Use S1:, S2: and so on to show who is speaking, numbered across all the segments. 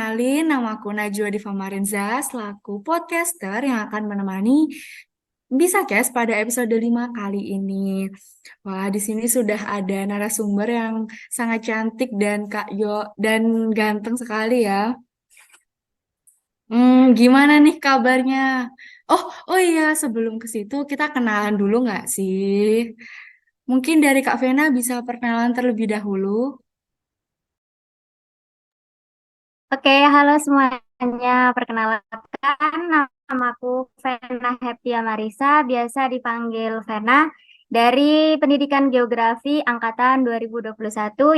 S1: kenalin, nama aku Najwa Diva Marenza, selaku podcaster yang akan menemani Bisa Kes pada episode 5 kali ini. Wah, di sini sudah ada narasumber yang sangat cantik dan Kak Yo dan ganteng sekali ya. Gimana nih kabarnya? Oh iya, sebelum ke situ kita kenalan dulu nggak sih? Mungkin dari Kak Vena bisa perkenalan terlebih dahulu.
S2: Oke, halo semuanya. Perkenalkan, nama aku Vena Heptia Marisa, biasa dipanggil Vena, dari Pendidikan Geografi Angkatan 2021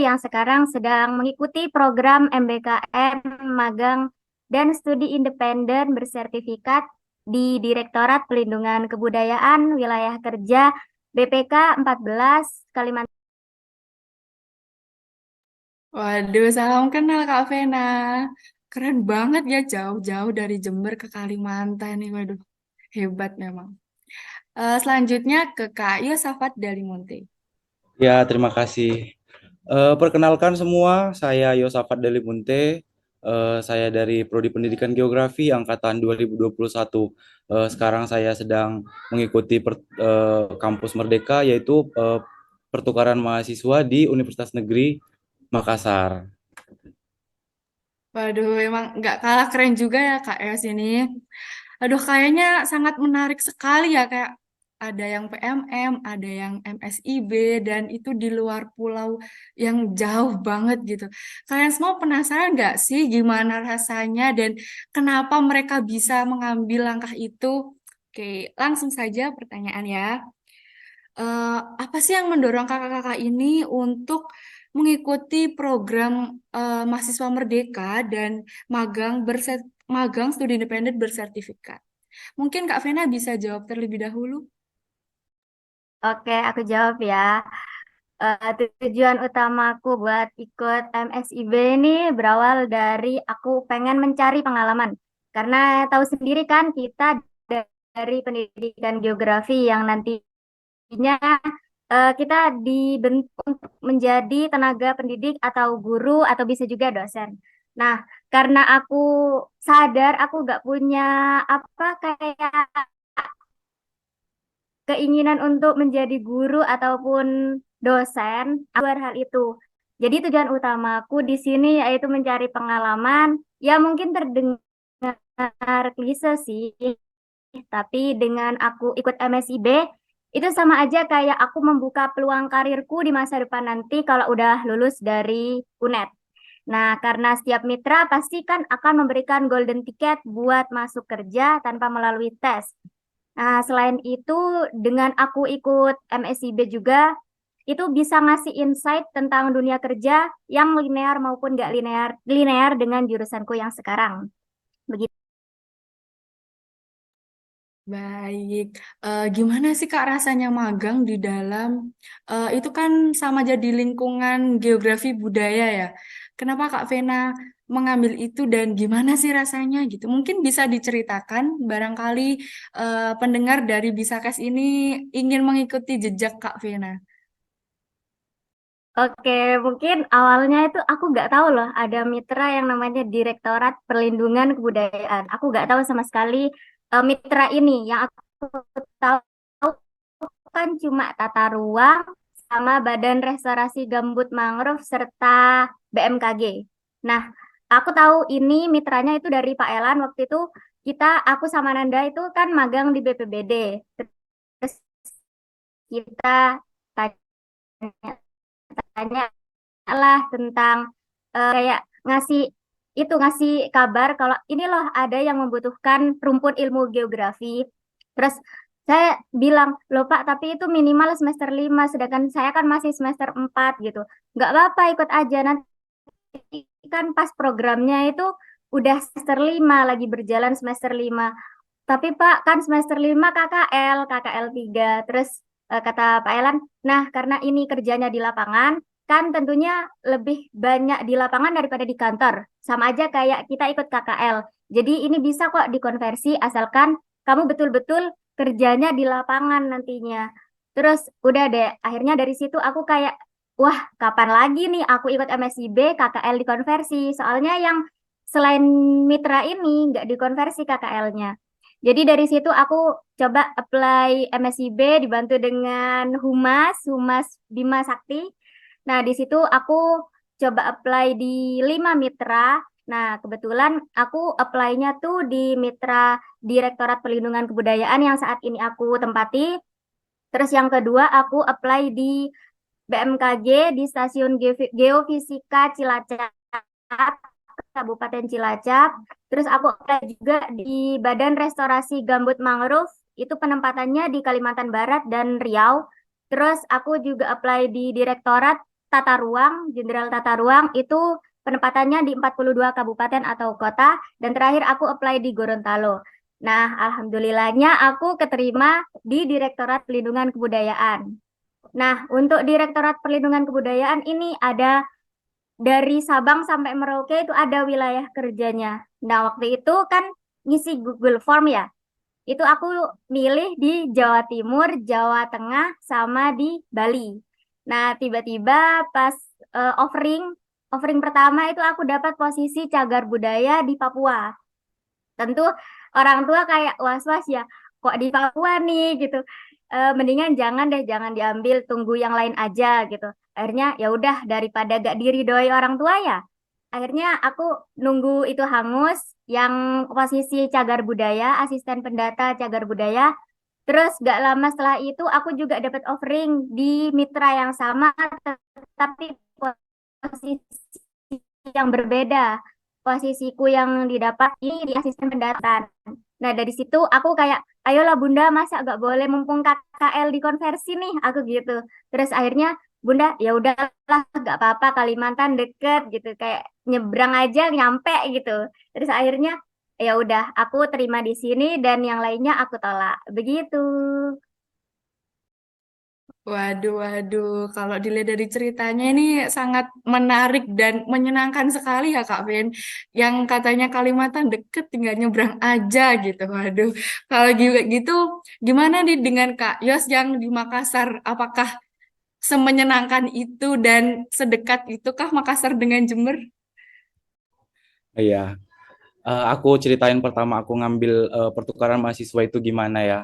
S2: yang sekarang sedang mengikuti program MBKM Magang dan Studi Independen bersertifikat di Direktorat Pelindungan Kebudayaan Wilayah Kerja BPK 14 Kalimantan.
S1: Waduh, salam kenal Kak Vena. Keren banget ya, jauh-jauh dari Jember ke Kalimantan nih. Waduh, hebat memang. Selanjutnya ke Kak Yosafat Dalimunte.
S3: Ya, terima kasih. Perkenalkan semua, saya Yosafat Delimunte. Saya dari Prodi Pendidikan Geografi Angkatan 2021. Sekarang saya sedang mengikuti Kampus Merdeka, yaitu pertukaran mahasiswa di Universitas Negeri Makassar.
S1: Waduh, emang nggak kalah keren juga ya Kak Yos ini. Aduh, kayaknya sangat menarik sekali ya, kayak ada yang PMM, ada yang MSIB, dan itu di luar pulau yang jauh banget gitu. Kalian semua penasaran nggak sih gimana rasanya dan kenapa mereka bisa mengambil langkah itu? Oke, langsung saja pertanyaan ya. Apa sih yang mendorong kakak-kakak ini untuk mengikuti program mahasiswa merdeka dan magang studi independen bersertifikat? Mungkin Kak Vena bisa jawab terlebih dahulu.
S2: Oke, aku jawab ya. Tujuan utamaku buat ikut MSIB ini berawal dari aku pengen mencari pengalaman. Karena tahu sendiri kan kita dari pendidikan geografi yang nantinya kita dibentuk untuk menjadi tenaga pendidik atau guru atau bisa juga dosen. Nah, karena aku sadar aku gak punya apa kayak keinginan untuk menjadi guru ataupun dosen, luar hal itu. Jadi tujuan utamaku di sini yaitu mencari pengalaman. Ya mungkin terdengar klise sih, tapi dengan aku ikut MSIB itu sama aja kayak aku membuka peluang karirku di masa depan nanti kalau udah lulus dari UNED. Nah, karena setiap mitra pasti kan akan memberikan golden ticket buat masuk kerja tanpa melalui tes. Nah, selain itu, dengan aku ikut MSIB juga, itu bisa ngasih insight tentang dunia kerja yang linear maupun nggak linear, linear dengan jurusanku yang sekarang. Begitu.
S1: Baik, gimana sih Kak rasanya magang di dalam itu kan sama jadi lingkungan geografi budaya ya. Kenapa Kak Vena mengambil itu dan gimana sih rasanya gitu? Mungkin bisa diceritakan barangkali pendengar dari Bisakes ini ingin mengikuti jejak Kak Vena.
S2: Oke, mungkin awalnya itu aku nggak tahu loh ada mitra yang namanya Direktorat Perlindungan Kebudayaan. Aku nggak tahu sama sekali mitra ini. Yang aku tahu kan cuma tata ruang sama Badan Restorasi Gambut Mangrove serta BMKG. Nah, aku tahu ini mitranya itu dari Pak Elan waktu itu aku sama Nanda itu kan magang di BPBD. Terus kita tanya-tanya lah tentang kayak ngasih ngasih kabar kalau ini loh ada yang membutuhkan rumpun ilmu geografi. Terus saya bilang, loh Pak, tapi itu minimal semester 5 sedangkan saya kan masih semester 4 gitu. Nggak apa-apa, ikut aja. Nanti kan pas programnya itu udah semester 5 lagi berjalan semester 5. Tapi Pak, kan semester 5 KKL, KKL 3. Terus kata Pak Elan, nah karena ini kerjanya di lapangan, kan tentunya lebih banyak di lapangan daripada di kantor. Sama aja kayak kita ikut KKL. Jadi ini bisa kok dikonversi asalkan kamu betul-betul kerjanya di lapangan nantinya. Terus udah deh, akhirnya dari situ aku kayak, wah kapan lagi nih aku ikut MSIB KKL dikonversi. Soalnya yang selain mitra ini nggak dikonversi KKL-nya. Jadi dari situ aku coba apply MSIB dibantu dengan Humas Bima Sakti. Nah, di situ aku coba apply di 5 mitra. Nah, kebetulan aku apply-nya tuh di mitra Direktorat Pelindungan Kebudayaan yang saat ini aku tempati. Terus yang kedua aku apply di BMKG di Stasiun Geofisika Cilacap, Kabupaten Cilacap. Terus aku apply juga di Badan Restorasi Gambut Mangrove, itu penempatannya di Kalimantan Barat dan Riau. Terus aku juga apply di Direktorat Tata Ruang, Jenderal Tata Ruang, itu penempatannya di 42 kabupaten atau kota. Dan terakhir aku apply di Gorontalo. Nah, alhamdulillahnya aku keterima di Direktorat Pelindungan Kebudayaan. Nah, untuk Direktorat Perlindungan Kebudayaan ini ada dari Sabang sampai Merauke itu ada wilayah kerjanya. Nah, waktu itu kan ngisi Google Form ya. Itu aku milih di Jawa Timur, Jawa Tengah, sama di Bali. Nah, tiba-tiba pas offering pertama itu aku dapat posisi cagar budaya di Papua. Tentu orang tua kayak was-was ya, kok di Papua nih gitu. Mendingan jangan deh, jangan diambil, tunggu yang lain aja gitu. Akhirnya ya udah daripada gak diridhoi orang tua ya. Akhirnya aku nunggu itu hangus yang posisi cagar budaya, asisten pendata cagar budaya. Terus gak lama setelah itu aku juga dapat offering di mitra yang sama, tapi posisi yang berbeda. Posisiku yang didapat ini di asisten pendataan. Nah, dari situ aku kayak, ayolah Bunda, masa gak boleh mumpung KKL dikonversi nih, aku gitu. Terus akhirnya, Bunda, ya udahlah, gak apa-apa, Kalimantan deket gitu, kayak nyebrang aja nyampe gitu. Terus akhirnya, ya udah, aku terima di sini dan yang lainnya aku tolak. Begitu.
S1: Waduh, waduh. Kalau dilihat dari ceritanya ini sangat menarik dan menyenangkan sekali ya Kak Ben. Yang katanya Kalimantan deket tinggal nyebrang aja gitu. Waduh. Kalau juga gitu, gimana nih dengan Kak Yos yang di Makassar? Apakah semenyenangkan itu dan sedekat itukah Makassar dengan Jember?
S3: Iya, aku ceritain pertama aku ngambil pertukaran mahasiswa itu gimana ya.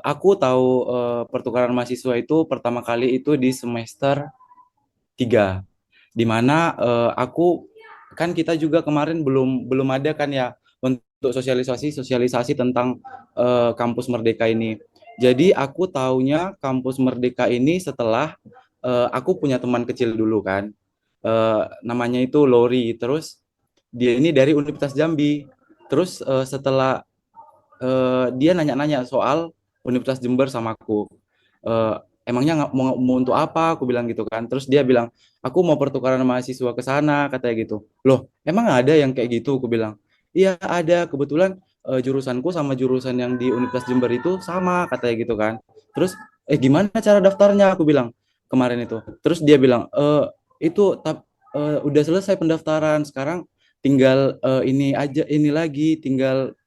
S3: Aku tahu pertukaran mahasiswa itu pertama kali itu di semester 3, di mana aku kan kita juga kemarin belum belum ada kan ya untuk sosialisasi tentang kampus Merdeka ini. Jadi aku taunya kampus Merdeka ini setelah aku punya teman kecil dulu kan, namanya itu Lori. Terus dia ini dari Universitas Jambi. Terus setelah dia nanya-nanya soal Universitas Jember sama aku. Eh, Emangnya mau untuk apa? Aku bilang gitu kan. Terus dia bilang, aku mau pertukaran mahasiswa ke sana, katanya gitu. Loh, emang ada yang kayak gitu? Aku bilang, iya ada. Kebetulan jurusanku sama jurusan yang di Universitas Jember itu sama, katanya gitu kan. Terus, gimana cara daftarnya? Aku bilang kemarin itu. Terus dia bilang, itu udah selesai pendaftaran. Sekarang tinggal ini aja, ini lagi, tinggal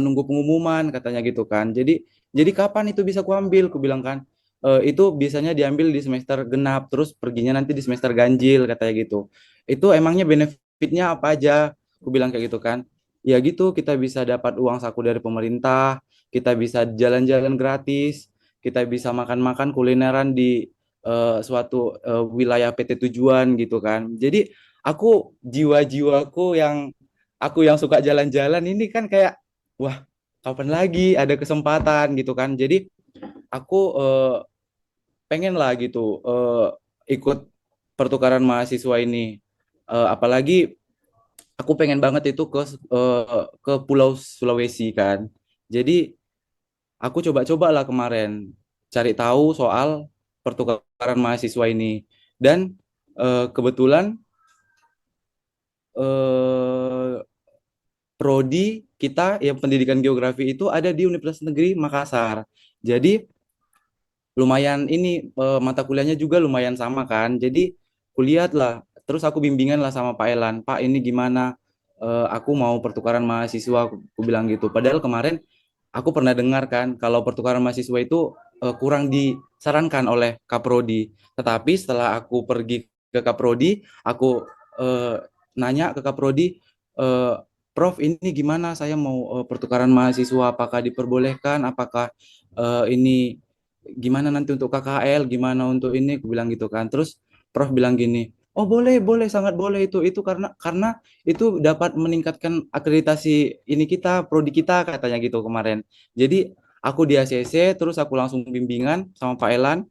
S3: nunggu pengumuman katanya gitu kan. Jadi kapan itu bisa kuambil? Ku bilang kan. Itu biasanya diambil di semester genap, terus perginya nanti di semester ganjil katanya gitu. Itu emangnya benefitnya apa aja? Ku bilang kayak gitu kan. Ya gitu, kita bisa dapat uang saku dari pemerintah, kita bisa jalan-jalan gratis, kita bisa makan-makan kulineran di suatu wilayah PT tujuan gitu kan. Jadi jiwa-jiwaku yang aku yang suka jalan-jalan ini kan kayak wah, kapan lagi ada kesempatan gitu kan. Jadi aku pengen lah gitu ikut pertukaran mahasiswa ini. Apalagi aku pengen banget itu ke Pulau Sulawesi kan. Jadi aku coba-coba lah kemarin cari tahu soal pertukaran mahasiswa ini. Dan kebetulan eh, prodi kita yang pendidikan geografi itu ada di Universitas Negeri Makassar. Jadi lumayan ini mata kuliahnya juga lumayan sama kan. Jadi kulihat lah, terus aku bimbingan lah sama Pak Elan. Pak ini gimana? Aku mau pertukaran mahasiswa, aku bilang gitu. Padahal kemarin aku pernah dengar kan kalau pertukaran mahasiswa itu kurang disarankan oleh Kaprodi. Tetapi setelah aku pergi ke Kaprodi, aku nanya ke Kaprodi, eh, Prof ini gimana? Saya mau pertukaran mahasiswa, apakah diperbolehkan? Apakah ini gimana nanti untuk KKL? Gimana untuk ini? Aku bilang gitu kan. Terus Prof bilang gini, oh boleh, boleh, sangat boleh itu karena itu dapat meningkatkan akreditasi ini kita, prodi kita katanya gitu kemarin. Jadi aku di ACC, terus aku langsung bimbingan sama Pak Elan,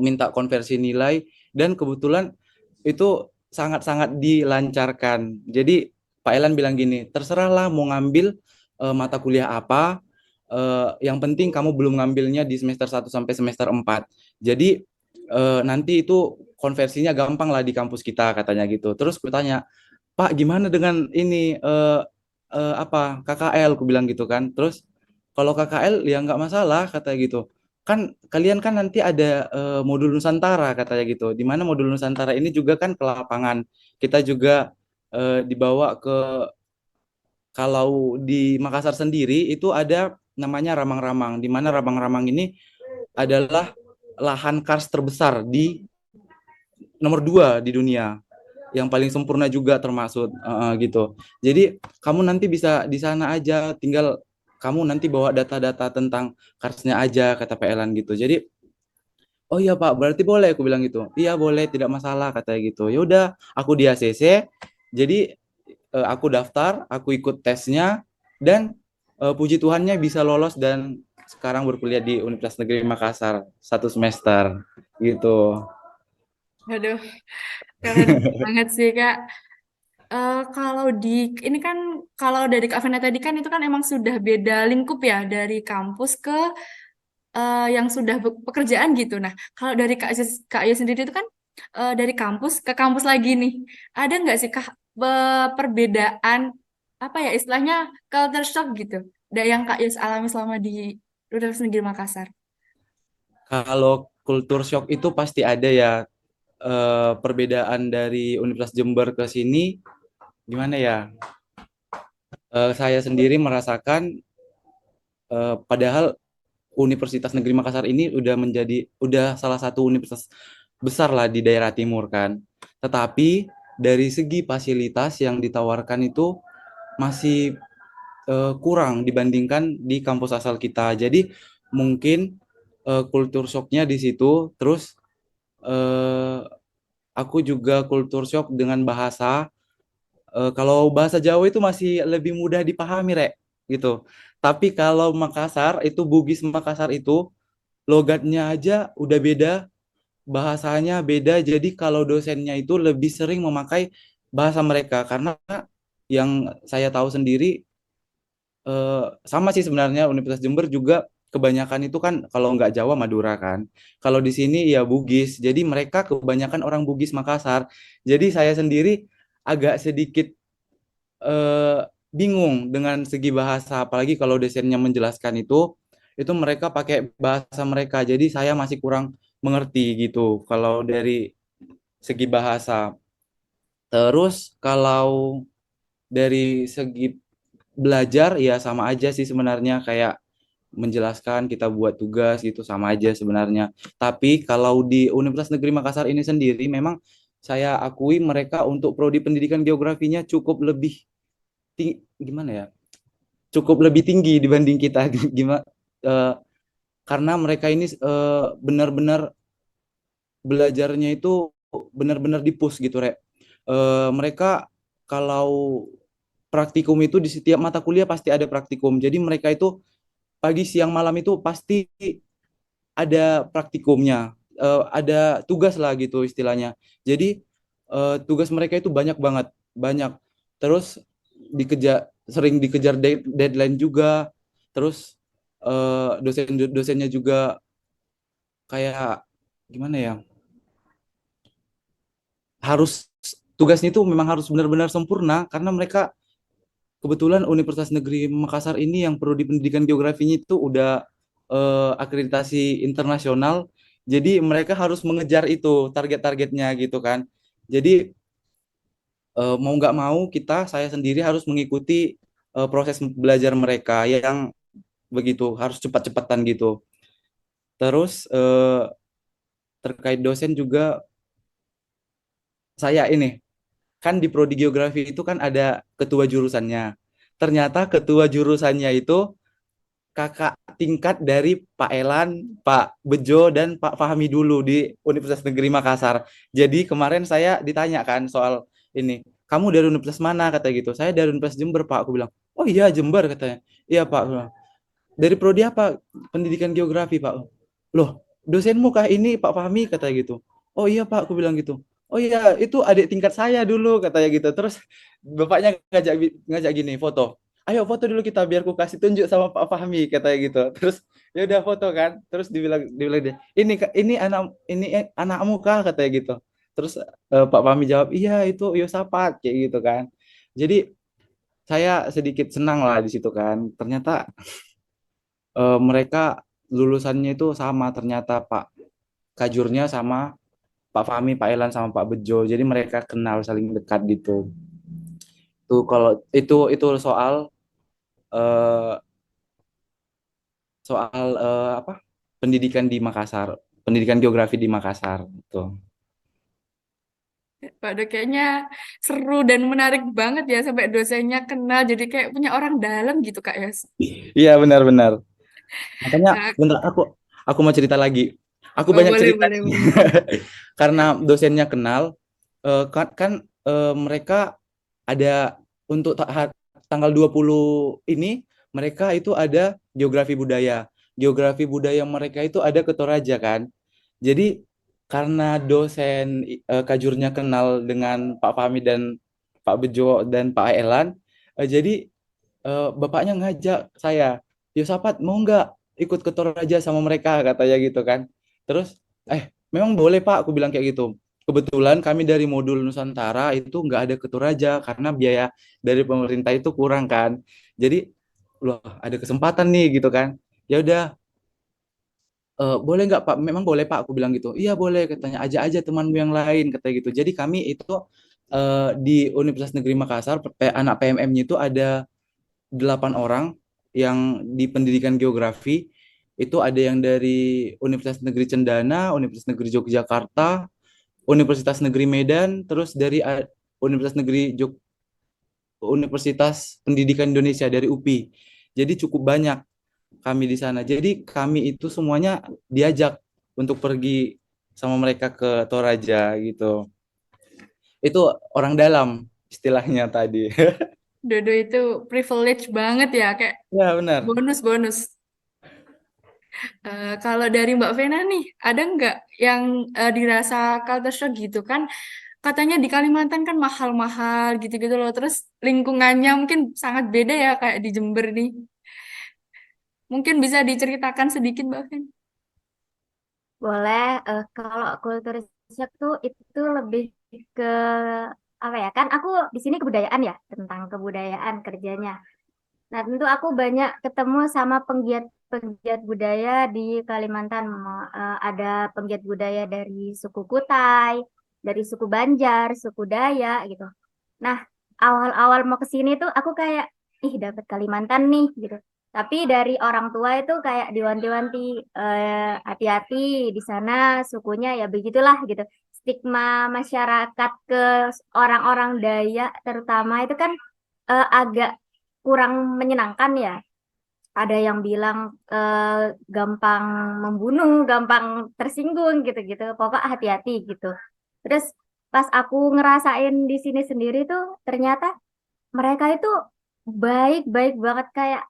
S3: minta konversi nilai, dan kebetulan itu sangat-sangat dilancarkan. Jadi Pak Elan bilang gini, terserahlah mau ngambil mata kuliah apa, yang penting kamu belum ngambilnya di semester 1 sampai semester 4. Jadi nanti itu konversinya gampang lah di kampus kita katanya gitu. Terus gue tanya, Pak gimana dengan ini apa KKL, aku bilang gitu kan. Terus kalau KKL ya nggak masalah katanya gitu, kan kalian kan nanti ada modul Nusantara katanya gitu, di mana modul Nusantara ini juga kan ke lapangan, kita juga dibawa ke, kalau di Makassar sendiri itu ada namanya Ramang-Ramang, di mana Ramang-Ramang ini adalah lahan kars terbesar di nomor 2 di dunia, yang paling sempurna juga termasuk gitu. Jadi kamu nanti bisa di sana aja, tinggal kamu nanti bawa data-data tentang karsnya aja kata PLN gitu. Jadi oh iya Pak, berarti boleh, aku bilang gitu. Iya boleh, tidak masalah katanya gitu. Ya udah, aku di ACC. Jadi aku daftar, aku ikut tesnya, dan puji Tuhannya bisa lolos dan sekarang berkuliah di Universitas Negeri Makassar 1 semester gitu.
S1: Aduh, keren banget sih Kak. Kalau di ini kan kalau dari Kak Vena tadi kan itu kan emang sudah beda lingkup ya dari kampus ke yang sudah pekerjaan gitu. Nah, kalau dari Kak Ayu sendiri itu kan dari kampus ke kampus lagi nih. Ada nggak sih Kak perbedaan apa ya istilahnya culture shock gitu dari yang Kak Yus alami selama di Universitas Negeri Makassar?
S3: Kalau kultur shock itu pasti ada ya, perbedaan dari Universitas Jember ke sini gimana ya? Saya sendiri merasakan, padahal Universitas Negeri Makassar ini udah salah satu universitas besar lah di daerah timur kan. Tetapi dari segi fasilitas yang ditawarkan itu masih kurang dibandingkan di kampus asal kita. Jadi mungkin kultur shocknya di situ. Terus eh, aku juga kultur shock dengan bahasa. Kalau bahasa Jawa itu masih lebih mudah dipahami, Rek, gitu. Tapi kalau Makassar itu, Bugis Makassar itu logatnya aja udah beda, bahasanya beda. Jadi kalau dosennya itu lebih sering memakai bahasa mereka, karena yang saya tahu sendiri, sama sih sebenarnya Universitas Jember juga kebanyakan itu kan kalau nggak Jawa Madura kan. Kalau di sini ya Bugis. Jadi mereka kebanyakan orang Bugis Makassar. Jadi saya sendiri agak sedikit eh, bingung dengan segi bahasa, apalagi kalau dosennya menjelaskan itu mereka pakai bahasa mereka. Jadi saya masih kurang mengerti gitu kalau dari segi bahasa. Terus kalau dari segi belajar ya sama aja sih sebenarnya, kayak menjelaskan kita buat tugas gitu sama aja sebenarnya. Tapi kalau di Universitas Negeri Makassar ini sendiri memang saya akui mereka untuk prodi pendidikan geografinya cukup lebih gimana ya? Cukup lebih tinggi dibanding kita gimana, eh, karena mereka ini benar-benar belajarnya itu benar-benar di-push gitu, Rek. Mereka kalau praktikum itu di setiap mata kuliah pasti ada praktikum. Jadi mereka itu pagi, siang, malam itu pasti ada praktikumnya, ada tugas lah gitu istilahnya. Jadi tugas mereka itu banyak banget, banyak. Terus sering dikejar deadline juga. Terus dosennya juga kayak gimana ya? Harus tugasnya itu memang harus benar-benar sempurna, karena mereka kebetulan Universitas Negeri Makassar ini yang prodi pendidikan geografinya itu udah akreditasi internasional. Jadi mereka harus mengejar itu target-targetnya gitu kan. Jadi mau nggak mau saya sendiri harus mengikuti proses belajar mereka yang begitu harus cepat-cepatan gitu. Terus terkait dosen juga saya ini kan di prodi geografi itu kan ada ketua jurusannya. Ternyata ketua jurusannya itu kakak tingkat dari Pak Elan, Pak Bejo, dan Pak Fahmi dulu di Universitas Negeri Makassar. Jadi kemarin saya ditanyakan soal ini, kamu dari universitas mana katanya gitu. Saya dari Universitas Jember Pak. Aku bilang, oh iya Jember katanya. Iya Pak. Aku bilang, dari prodi apa? Pendidikan geografi Pak. Loh, dosenmu kah ini Pak Fahmi katanya gitu. Oh iya Pak, aku bilang gitu. Oh iya, itu adik tingkat saya dulu katanya gitu. Terus bapaknya ngajak gini foto. Ayo foto dulu kita biar ku kasih tunjuk sama Pak Fahmi katanya gitu. Terus ya udah foto kan. Terus dibilang dia, ini anakmu kah katanya gitu. Terus Pak Fahmi jawab, iya itu Yosapat kayak gitu kan. Jadi saya sedikit senang lah di situ kan. Ternyata mereka lulusannya itu sama ternyata Pak Kajurnya sama Pak Fahmi, Pak Elan sama Pak Bejo. Jadi mereka kenal saling dekat gitu. Tuh kalau itu soal eh, apa? Pendidikan di Makassar, pendidikan geografi di Makassar gitu.
S1: Waduh, kayaknya seru dan menarik banget ya sampai dosennya kenal jadi kayak punya orang dalam gitu Kak Yas.
S3: Iya benar-benar. Makanya
S1: Nah,
S3: bentar aku mau cerita lagi. Aku
S1: oh,
S3: banyak
S1: boleh,
S3: cerita
S1: boleh,
S3: nih.
S1: boleh.
S3: Karena dosennya kenal kan mereka ada untuk tanggal 20 ini mereka itu ada geografi budaya. Geografi budaya mereka itu ada ke Toraja kan. Jadi karena dosen Kajurnya kenal dengan Pak Fahmi dan Pak Bejo dan Pak Elan, jadi bapaknya ngajak saya, Yosapat mau nggak ikut ke Toraja sama mereka katanya gitu kan. Terus memang boleh Pak, aku bilang kayak gitu. Kebetulan kami dari modul Nusantara itu nggak ada ke Toraja karena biaya dari pemerintah itu kurang kan. Jadi loh ada kesempatan nih gitu kan. Ya udah boleh nggak Pak? Memang boleh Pak, aku bilang gitu. Iya boleh katanya, ajak aja temanmu yang lain katanya gitu. Jadi kami itu di Universitas Negeri Makassar, anak PMM-nya itu ada 8 orang yang di pendidikan geografi. Itu ada yang dari Universitas Negeri Cendana, Universitas Negeri Yogyakarta, Universitas Negeri Medan, terus dari Universitas Negeri Universitas Pendidikan Indonesia dari UPI. Jadi cukup banyak kami di sana. Jadi kami itu semuanya diajak untuk pergi sama mereka ke Toraja gitu. Itu orang dalam istilahnya tadi.
S1: Dodo itu privilege banget ya, kayak
S3: Ya benar.
S1: bonus-bonus. Kalau dari Mbak Vena nih, ada nggak yang dirasa culture shock gitu kan? Katanya di Kalimantan kan mahal-mahal gitu-gitu loh. Terus lingkungannya mungkin sangat beda ya kayak di Jember nih. Mungkin bisa diceritakan sedikit Mbak Vena?
S2: Boleh, kalau kultur shock tuh itu lebih ke apa ya? Kan aku di sini kebudayaan ya, tentang kebudayaan kerjanya. Nah, tentu aku banyak ketemu sama penggiat budaya di Kalimantan. Ada penggiat budaya dari suku Kutai, dari suku Banjar, suku Dayak gitu. Nah, awal-awal mau ke sini tuh aku kayak, ih dapat Kalimantan nih gitu. Tapi dari orang tua itu kayak diwanti-wanti, hati-hati di sana sukunya ya begitulah gitu. Stigma masyarakat ke orang-orang Dayak terutama itu kan agak kurang menyenangkan ya. Ada yang bilang gampang membunuh, gampang tersinggung gitu-gitu. Pokok hati-hati gitu. Terus pas aku ngerasain di sini sendiri tuh ternyata mereka itu baik-baik banget kayak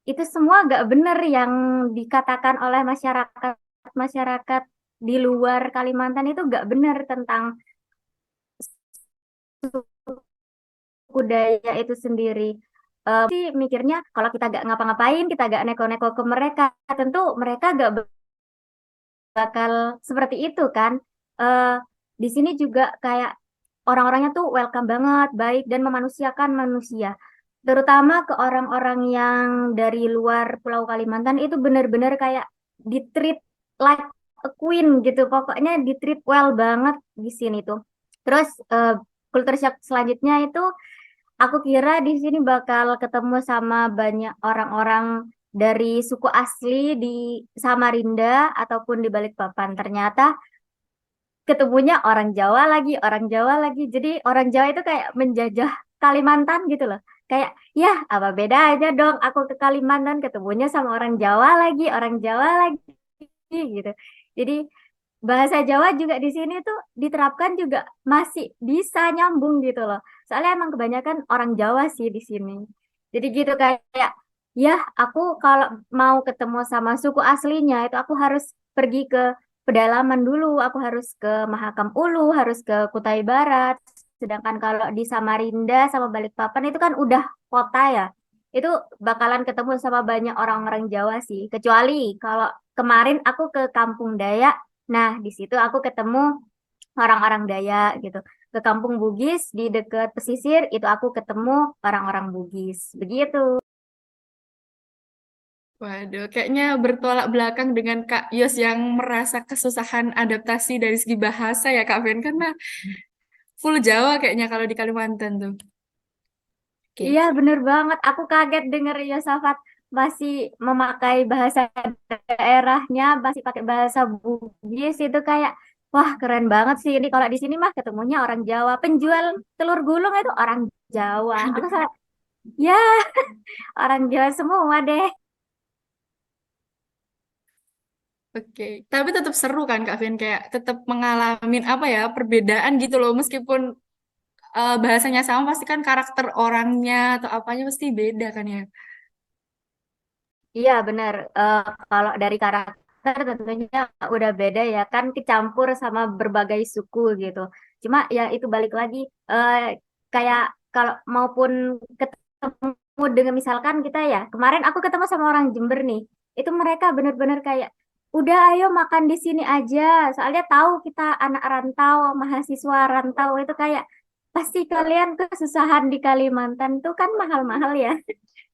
S2: itu semua gak bener yang dikatakan oleh masyarakat di luar Kalimantan itu gak bener tentang budaya itu sendiri. Sih mikirnya kalau kita gak ngapa-ngapain, kita gak neko-neko ke mereka, tentu mereka gak bakal seperti itu kan. Eh di sini juga kayak orang-orangnya tuh welcome banget, baik dan memanusiakan manusia. Terutama ke orang-orang yang dari luar Pulau Kalimantan itu benar-benar kayak di-treat like a queen gitu. Pokoknya di-treat well banget di sini tuh. Terus kultur shock selanjutnya itu aku kira di sini bakal ketemu sama banyak orang-orang dari suku asli di Samarinda ataupun di Balikpapan. Ternyata ketemunya orang Jawa lagi, orang Jawa lagi. Jadi orang Jawa itu kayak menjajah Kalimantan gitu loh. Kayak, ya apa bedanya dong aku ke Kalimantan ketemunya sama orang Jawa lagi gitu. Jadi bahasa Jawa juga di sini tuh diterapkan juga masih bisa nyambung gitu loh. Soalnya emang kebanyakan orang Jawa sih di sini. Jadi gitu kayak, ya aku kalau mau ketemu sama suku aslinya itu aku harus pergi ke pedalaman dulu. Aku harus ke Mahakam Ulu, harus ke Kutai Barat. Sedangkan kalau di Samarinda sama Balikpapan itu kan udah kota ya. Itu bakalan ketemu sama banyak orang-orang Jawa sih. Kecuali kalau kemarin aku ke Kampung Dayak. Nah, di situ aku ketemu orang-orang Dayak gitu. Ke Kampung Bugis di dekat pesisir itu aku ketemu orang-orang Bugis. Begitu.
S1: Waduh, kayaknya bertolak belakang dengan Kak Yos yang merasa kesusahan adaptasi dari segi bahasa ya Kak Ben, karena full Jawa kayaknya kalau di Kalimantan tuh. Oke.
S2: Iya, bener banget. Aku kaget denger Yosafat masih memakai bahasa daerahnya, masih pakai bahasa Bugis itu kayak, wah keren banget sih ini. Kalau di sini mah ketemunya orang Jawa. Penjual telur gulung itu orang Jawa. Aku
S1: Aduh.
S2: sangat, ya orang Jawa semua deh.
S1: Oke, tapi tetap seru kan Kak Vin, kayak tetap mengalami apa ya perbedaan gitu loh, meskipun bahasanya sama pasti kan karakter orangnya atau apanya pasti beda kan ya.
S2: Iya benar. Kalau dari karakter tentunya udah beda ya kan kecampur sama berbagai suku gitu. Cuma ya itu balik lagi kayak kalau maupun ketemu dengan misalkan kita ya kemarin aku ketemu sama orang Jember nih. Itu mereka benar-benar kayak udah ayo makan di sini aja. Soalnya tahu kita anak rantau, mahasiswa rantau itu kayak pasti kalian kesusahan di Kalimantan tuh kan mahal-mahal ya.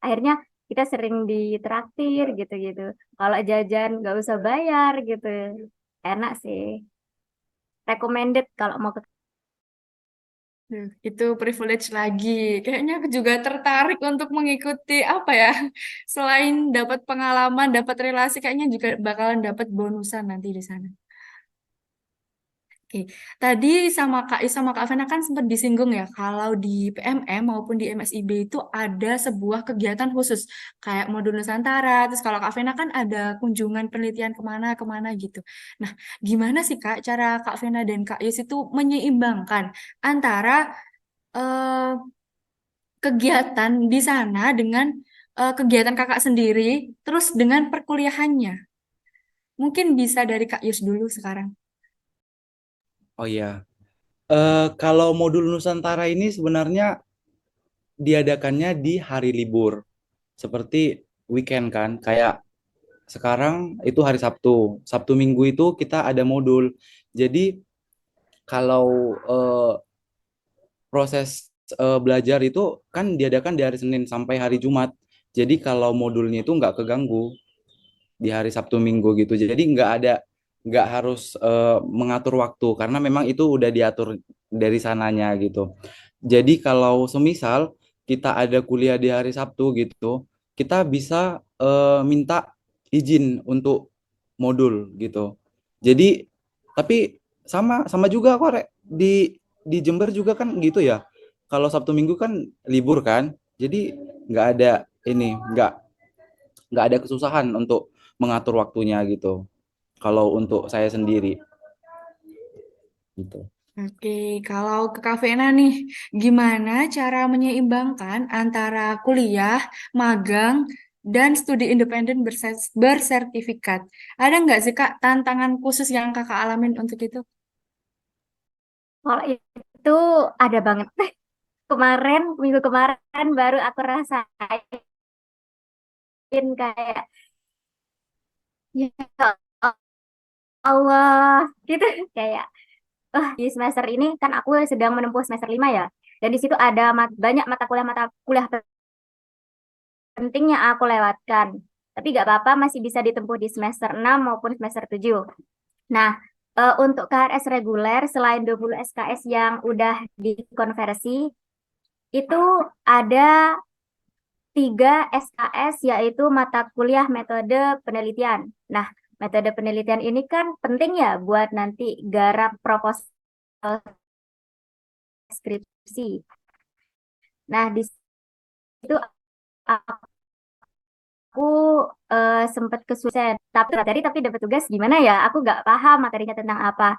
S2: Akhirnya kita sering ditraktir gitu-gitu. Kalau jajan nggak usah bayar gitu. Enak sih. Recommended kalau mau ke.
S1: Itu privilege lagi. Kayaknya aku juga tertarik untuk mengikuti apa ya, selain dapat pengalaman, dapat relasi, kayaknya juga bakalan dapat bonusan nanti di sana. Oke, tadi sama Kak Is sama Kak Vena kan sempat disinggung ya, kalau di PMM maupun di MSIB itu ada sebuah kegiatan khusus, kayak modul Nusantara, terus kalau Kak Vena kan ada kunjungan penelitian kemana-kemana gitu. Nah, gimana sih Kak, cara Kak Vena dan Kak Is itu menyeimbangkan antara eh, kegiatan di sana dengan kegiatan kakak sendiri, terus dengan perkuliahannya? Mungkin bisa dari Kak Yus dulu sekarang.
S3: Oh iya. Kalau modul Nusantara ini sebenarnya diadakannya di hari libur, seperti weekend kan. Kayak sekarang itu hari Sabtu. Sabtu Minggu itu kita ada modul. Jadi kalau proses belajar itu kan diadakan di hari Senin sampai hari Jumat. Jadi kalau modulnya itu nggak keganggu di hari Sabtu Minggu gitu. Jadi nggak harus mengatur waktu karena memang itu udah diatur dari sananya gitu. Jadi kalau semisal kita ada kuliah di hari Sabtu gitu, kita bisa minta izin untuk modul gitu. Jadi tapi sama sama juga kok Rek. Di Jember juga kan gitu ya. Kalau Sabtu Minggu kan libur kan. Jadi nggak ada ini nggak ada kesusahan untuk mengatur waktunya gitu. Kalau untuk saya sendiri gitu.
S1: Oke, kalau ke Kak Vena nih, gimana cara menyeimbangkan antara kuliah, magang, dan studi independen bersertifikat? Ada nggak sih Kak tantangan khusus yang Kakak alamin untuk itu?
S2: Kalau itu ada banget. Kemarin, minggu kemarin baru aku rasain kayak, ya Allah, gitu. Kayak, di semester ini kan aku sedang menempuh semester 5 ya. Dan di situ ada banyak mata kuliah penting yang aku lewatkan. Tapi gak apa-apa masih bisa ditempuh di semester 6 maupun semester 7. Nah, untuk KRS reguler selain 20 SKS yang udah dikonversi, itu ada 3 SKS yaitu mata kuliah metode penelitian. Nah, metode penelitian ini kan penting ya buat nanti garap proposal skripsi. Nah, di situ aku sempat kesulitan tapi materi tapi dapat tugas gimana ya? Aku nggak paham materinya tentang apa.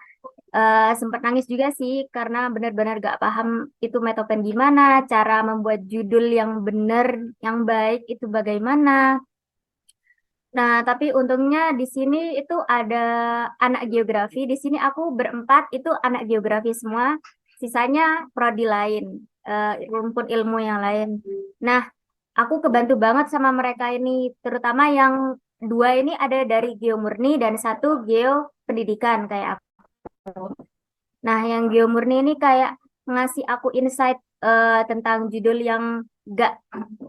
S2: Sempat nangis juga sih karena benar-benar nggak paham itu metopen gimana, cara membuat judul yang benar, yang baik itu bagaimana. Nah, tapi untungnya di sini itu ada anak geografi. Di sini aku berempat itu anak geografi semua. Sisanya prodi lain, rumpun ilmu yang lain. Nah, aku kebantu banget sama mereka ini, terutama yang dua ini ada dari geomurni dan satu geopendidikan kayak aku. Nah, yang geomurni ini kayak ngasih aku insight tentang judul yang gak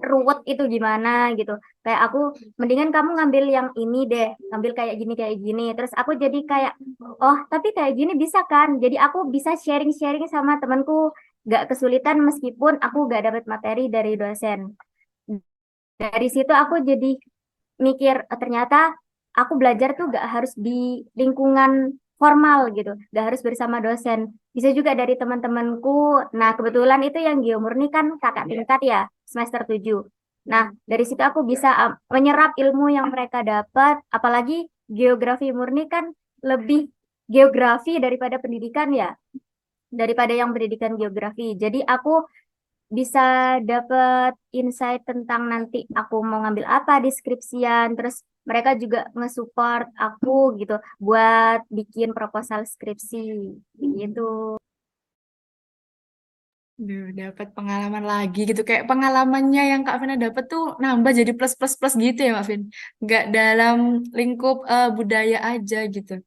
S2: ruwet itu gimana gitu. Kayak aku mendingan kamu ngambil yang ini deh, ngambil kayak gini kayak gini. Terus aku jadi kayak, oh tapi kayak gini bisa kan? Jadi aku bisa sharing-sharing sama temanku, gak kesulitan meskipun aku gak dapat materi dari dosen. Dari situ aku jadi mikir, ternyata aku belajar tuh gak harus di lingkungan formal gitu, gak harus bersama dosen. Bisa juga dari teman-temanku. Nah, kebetulan itu yang geomurni kan kakak tingkat ya, semester 7. Nah, dari situ aku bisa menyerap ilmu yang mereka dapat, apalagi geografi murni kan lebih geografi daripada pendidikan ya, daripada yang pendidikan geografi. Jadi aku bisa dapet insight tentang nanti aku mau ngambil apa di skripsian, terus mereka juga nge-support aku gitu buat bikin proposal skripsi gitu.
S1: Duh, dapat pengalaman lagi gitu. Kayak pengalamannya yang Kak Vina dapat tuh nambah jadi plus plus plus gitu ya, Mbak Vin. Nggak dalam lingkup budaya aja gitu.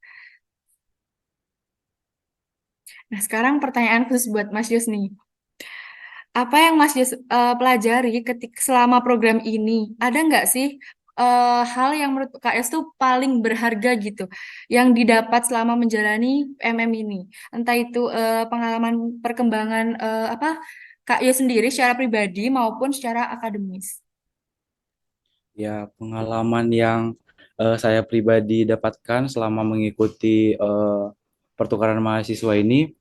S1: Nah, sekarang pertanyaan khusus buat Mas Yus nih. Apa yang Mas Yus pelajari ketika selama program ini? Ada nggak sih hal yang menurut Kak Yus tuh paling berharga gitu yang didapat selama menjalani MM ini? Entah itu pengalaman perkembangan apa Kak Yus sendiri secara pribadi maupun secara akademis.
S3: Ya, pengalaman yang saya pribadi dapatkan selama mengikuti pertukaran mahasiswa ini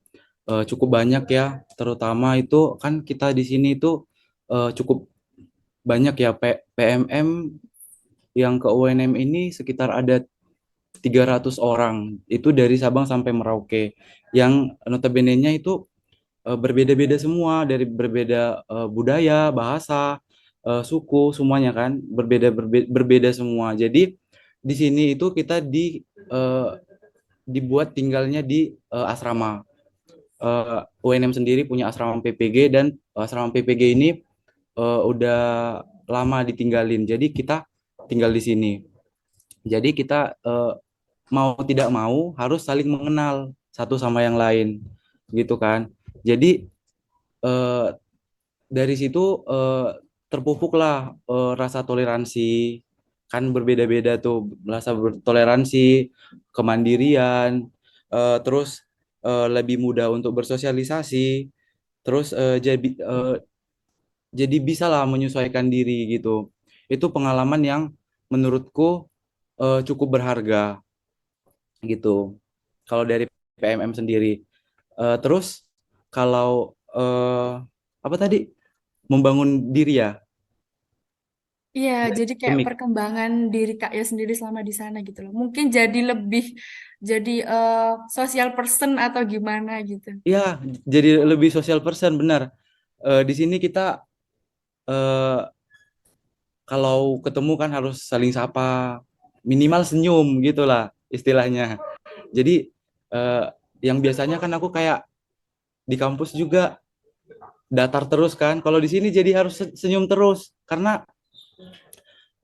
S3: cukup banyak ya, terutama itu kan kita di sini itu cukup banyak ya PMM yang ke UNM ini sekitar ada 300 orang, itu dari Sabang sampai Merauke, yang notabene-nya itu berbeda-beda semua, dari berbeda budaya, bahasa, suku, semuanya kan berbeda semua. Jadi di sini itu kita dibuat tinggalnya di asrama. UNM sendiri punya asrama PPG, dan asrama PPG ini udah lama ditinggalin. Jadi kita tinggal di sini. Jadi kita mau tidak mau harus saling mengenal satu sama yang lain, gitu kan. Jadi eh, dari situ terpupuklah rasa toleransi, kan berbeda-beda tuh, rasa toleransi, kemandirian, terus lebih mudah untuk bersosialisasi, terus jadi bisa lah menyesuaikan diri gitu. Itu pengalaman yang menurutku cukup berharga gitu. Kalau dari PMM sendiri. Terus kalau apa tadi, membangun diri ya,
S1: Iya, jadi kayak
S3: akademik.
S1: perkembangan diri Kak Yus sendiri selama di sana gitu loh. Mungkin jadi lebih jadi social person atau gimana gitu.
S3: Ya, jadi lebih social person, benar. Di sini kita eh, kalau ketemu kan harus saling sapa, minimal senyum gitulah istilahnya. Jadi eh, yang biasanya kan aku kayak di kampus juga datar terus kan. Kalau di sini jadi harus senyum terus, karena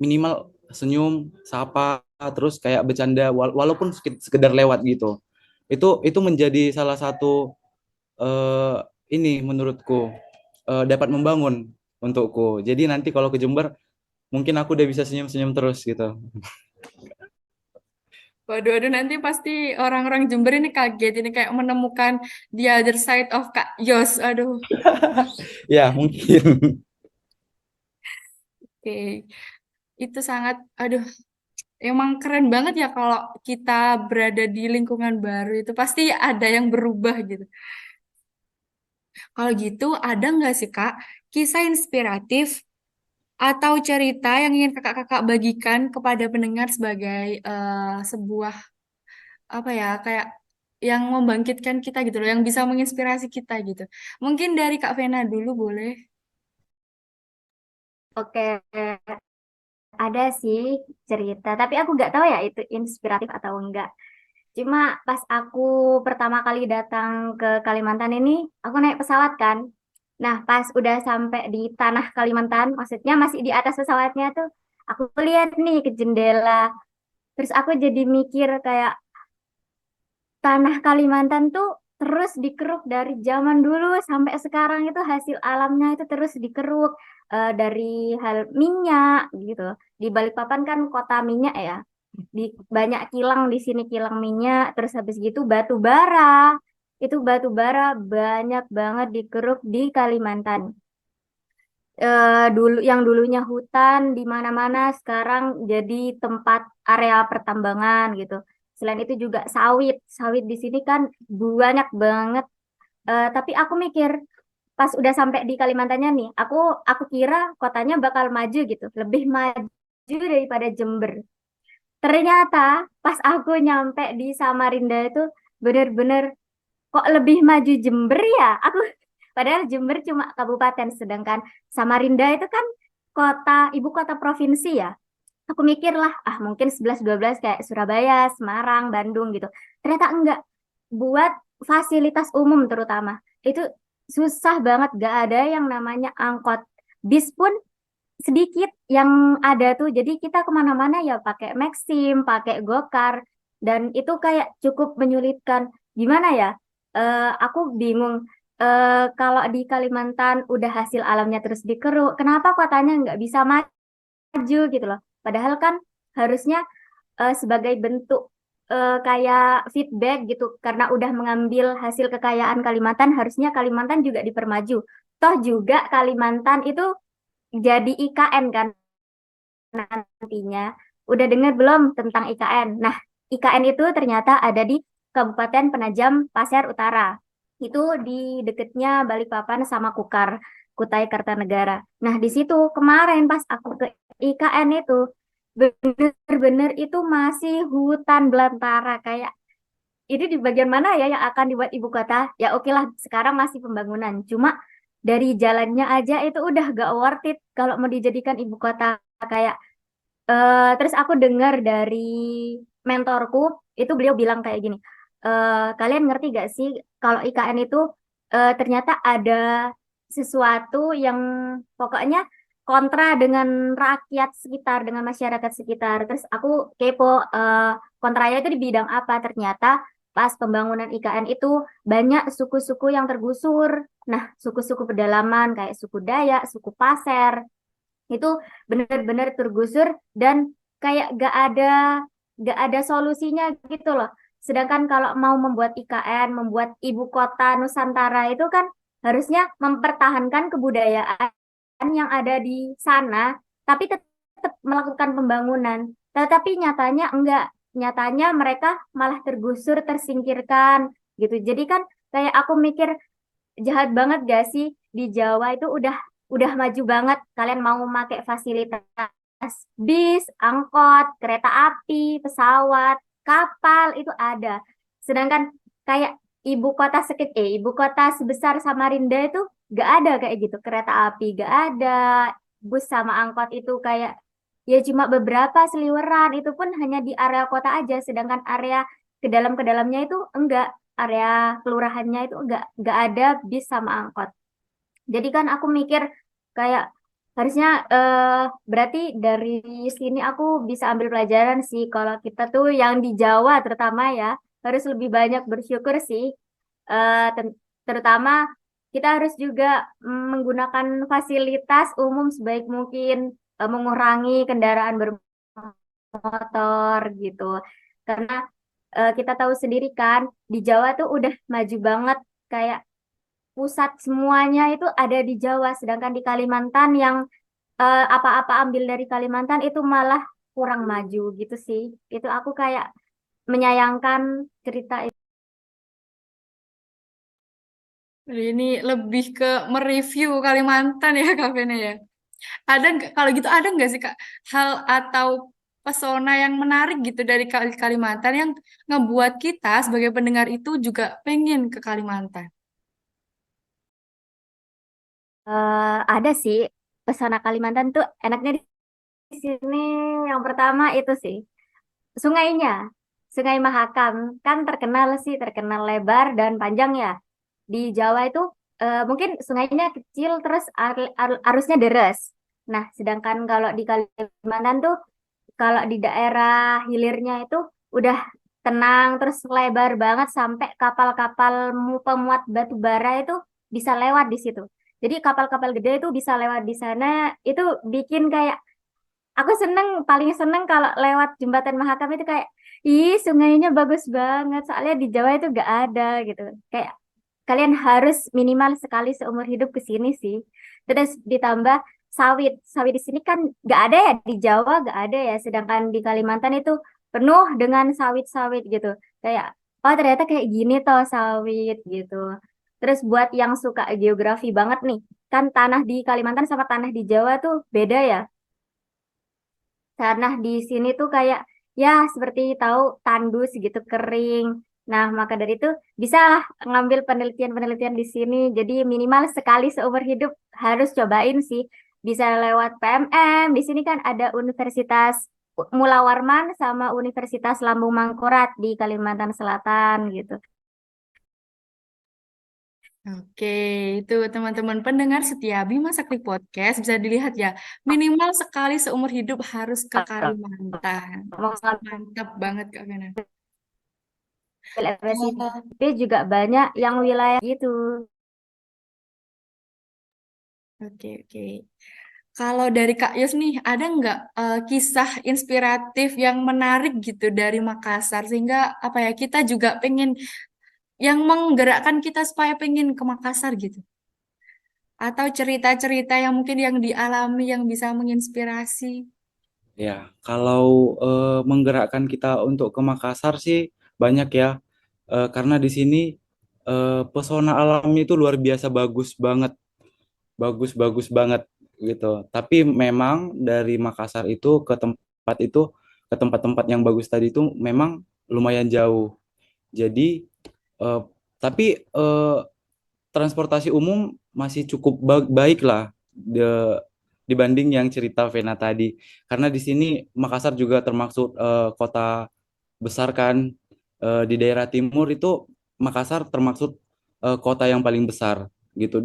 S3: minimal senyum, sapa, terus kayak bercanda walaupun sekedar lewat gitu. Itu menjadi salah satu eh, ini menurutku dapat membangun untukku. Jadi nanti kalau ke Jember mungkin aku udah bisa senyum-senyum terus gitu.
S1: Waduh, waduh, nanti pasti orang-orang Jember ini kaget ini kayak menemukan the other side of Kak Yos. Aduh,
S3: Ya, mungkin.
S1: oke. Itu sangat, aduh, emang keren banget ya kalau kita berada di lingkungan baru itu pasti ada yang berubah gitu. Kalau gitu, ada nggak sih Kak kisah inspiratif atau cerita yang ingin kakak-kakak bagikan kepada pendengar sebagai sebuah apa ya kayak yang membangkitkan kita gitu loh, yang bisa menginspirasi kita gitu. Mungkin dari Kak Vena dulu boleh.
S2: Oke, ada sih cerita, tapi aku nggak tahu ya itu inspiratif atau enggak. Cuma pas aku pertama kali datang ke Kalimantan ini, aku naik pesawat kan. Nah, pas udah sampai di tanah Kalimantan, maksudnya masih di atas pesawatnya tuh, aku lihat nih ke jendela. Terus aku jadi mikir kayak tanah Kalimantan tuh terus dikeruk dari zaman dulu sampai sekarang itu hasil alamnya itu terus dikeruk dari hal minyak gitu. Di Balikpapan kan kota minyak ya. Di banyak kilang di sini kilang minyak, terus habis gitu batu bara. Itu batu bara banyak banget dikeruk di Kalimantan. Dulu yang dulunya hutan di mana-mana sekarang jadi tempat area pertambangan gitu. Selain itu juga sawit, sawit di sini kan banyak banget. Tapi aku mikir pas udah sampai di Kalimantannya nih, aku kira kotanya bakal maju gitu, lebih maju daripada Jember. Ternyata pas aku nyampe di Samarinda itu bener-bener kok lebih maju Jember ya? Padahal Jember cuma kabupaten, sedangkan Samarinda itu kan ibu kota provinsi ya. Aku mikir lah, mungkin 11-12 kayak Surabaya, Semarang, Bandung gitu. Ternyata enggak. Buat fasilitas umum terutama. Itu susah banget, gak ada yang namanya angkot. Bis pun sedikit yang ada tuh. Jadi kita kemana-mana ya pakai Maxim, pakai Gokar. Dan itu kayak cukup menyulitkan. Gimana ya? Aku bingung. Kalau di Kalimantan udah hasil alamnya terus dikeruk, kenapa kotanya nggak bisa maju gitu loh? Padahal kan harusnya sebagai bentuk kayak feedback gitu, karena udah mengambil hasil kekayaan Kalimantan, harusnya Kalimantan juga dipermaju. Toh juga Kalimantan itu jadi IKN kan nantinya. Udah dengar belum tentang IKN? Nah, IKN itu ternyata ada di Kabupaten Penajam Pasir Utara. Itu di deketnya Balikpapan sama Kutai Kartanegara. Nah, di situ kemarin pas aku ke IKN itu bener-bener itu masih hutan belantara kayak ini di bagian mana ya yang akan dibuat ibu kota? Ya oke lah, sekarang masih pembangunan. Cuma dari jalannya aja itu udah gak worth it kalau mau dijadikan ibu kota. Kayak terus aku dengar dari mentorku itu beliau bilang kayak gini, kalian ngerti gak sih kalau IKN itu ternyata ada sesuatu yang pokoknya kontra dengan rakyat sekitar, dengan masyarakat sekitar. Terus aku kepo kontranya itu di bidang apa? Ternyata pas pembangunan IKN itu banyak suku-suku yang tergusur. Nah, suku-suku pedalaman kayak suku Dayak, suku Pasir, itu benar-benar tergusur dan kayak gak ada solusinya gitu loh. Sedangkan kalau mau membuat IKN, membuat ibu kota Nusantara itu kan harusnya mempertahankan kebudayaan yang ada di sana, tapi tetap melakukan pembangunan. Tetapi nyatanya enggak, nyatanya mereka malah tergusur, tersingkirkan gitu. Jadi kan kayak aku mikir jahat banget gak sih di Jawa itu udah maju banget. Kalian mau pakai fasilitas bis, angkot, kereta api, pesawat, kapal itu ada. Sedangkan kayak ibu kota sebesar Samarinda itu gak ada kayak gitu. Kereta api gak ada, bus sama angkot itu kayak ya cuma beberapa seliweran. Itu pun hanya di area kota aja. Sedangkan area ke dalamnya itu enggak, area kelurahannya itu enggak ada bis sama angkot. Jadi kan aku mikir kayak harusnya berarti dari sini aku bisa ambil pelajaran sih kalau kita tuh yang di Jawa terutama ya harus lebih banyak bersyukur sih. Terutama kita harus juga menggunakan fasilitas umum sebaik mungkin, mengurangi kendaraan bermotor gitu. Karena kita tahu sendiri kan di Jawa tuh udah maju banget kayak pusat semuanya itu ada di Jawa, sedangkan di Kalimantan yang apa-apa ambil dari Kalimantan itu malah kurang maju gitu sih. Itu aku kayak menyayangkan cerita itu.
S1: Ini lebih ke mereview Kalimantan ya Kak Vena ya. Kalau gitu ada nggak sih Kak hal atau pesona yang menarik gitu dari Kalimantan yang ngebuat kita sebagai pendengar itu juga pengen ke Kalimantan?
S2: Ada sih pesona Kalimantan tuh enaknya di sini. Yang pertama itu sih sungainya. Sungai Mahakam kan terkenal sih, terkenal lebar dan panjang ya. Di Jawa itu mungkin sungainya kecil terus arusnya deras. Nah, sedangkan kalau di Kalimantan tuh kalau di daerah hilirnya itu udah tenang terus lebar banget sampai kapal-kapal pemuat batu bara itu bisa lewat di situ. Jadi kapal-kapal gede itu bisa lewat di sana, itu bikin kayak aku seneng, paling seneng kalau lewat jembatan Mahakam itu kayak, ih sungainya bagus banget. Soalnya di Jawa itu gak ada gitu. Kayak kalian harus minimal sekali seumur hidup ke sini sih. Terus ditambah sawit. Sawit di sini kan gak ada ya, di Jawa gak ada ya. Sedangkan di Kalimantan itu penuh dengan sawit-sawit gitu. Kayak, oh ternyata kayak gini toh sawit gitu. Terus buat yang suka geografi banget nih, kan tanah di Kalimantan sama tanah di Jawa tuh beda ya. Tanah di sini tuh kayak ya seperti tahu tandus gitu kering. Nah, maka dari itu bisa ngambil penelitian-penelitian di sini. Jadi minimal sekali seumur hidup harus cobain sih. Bisa lewat PMM. Di sini kan ada Universitas Mula Warman sama Universitas Lambung Mangkurat di Kalimantan Selatan gitu.
S1: Oke, itu teman-teman pendengar setia Bima Sakti Podcast bisa dilihat ya, minimal sekali seumur hidup harus ke Kalimantan.
S2: Mau ngambil
S1: Mantap banget Kak Vena.
S2: FSIP juga banyak yang wilayah gitu.
S1: Oke, oke. Kalau dari Kak Yus nih, ada nggak kisah inspiratif yang menarik gitu dari Makassar sehingga apa ya kita juga pengen yang menggerakkan kita supaya pengen ke Makassar gitu? Atau cerita-cerita yang mungkin yang dialami yang bisa menginspirasi?
S3: Ya, kalau menggerakkan kita untuk ke Makassar sih banyak ya. Karena di sini pesona alamnya itu luar biasa bagus banget gitu. Tapi memang dari Makassar itu ke tempat-tempat yang bagus tadi itu memang lumayan jauh. Jadi eh, tapi transportasi umum masih cukup baik lah dibanding yang cerita Vena tadi. Karena di sini Makassar juga termasuk kota besar kan. Di daerah timur itu Makassar termasuk kota yang paling besar gitu.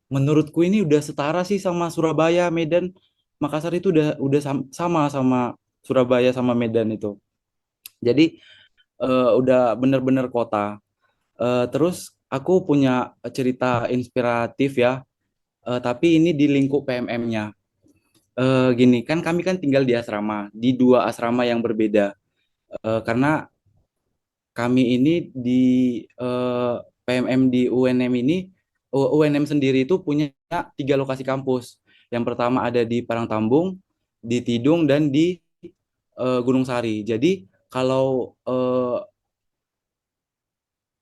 S3: Menurutku ini udah setara sih sama Surabaya, Medan. Makassar itu udah sama sama Surabaya sama Medan itu. Jadi udah bener-bener kota. Terus aku punya cerita inspiratif ya, tapi ini di lingkup PMM-nya. Gini, kan kami kan tinggal di asrama, di dua asrama yang berbeda. Karena kami ini di PMM di UNM ini, UNM sendiri itu punya 3 lokasi kampus. Yang pertama ada di Parangtambung, di Tidung, dan di Gunung Sari. Jadi kalau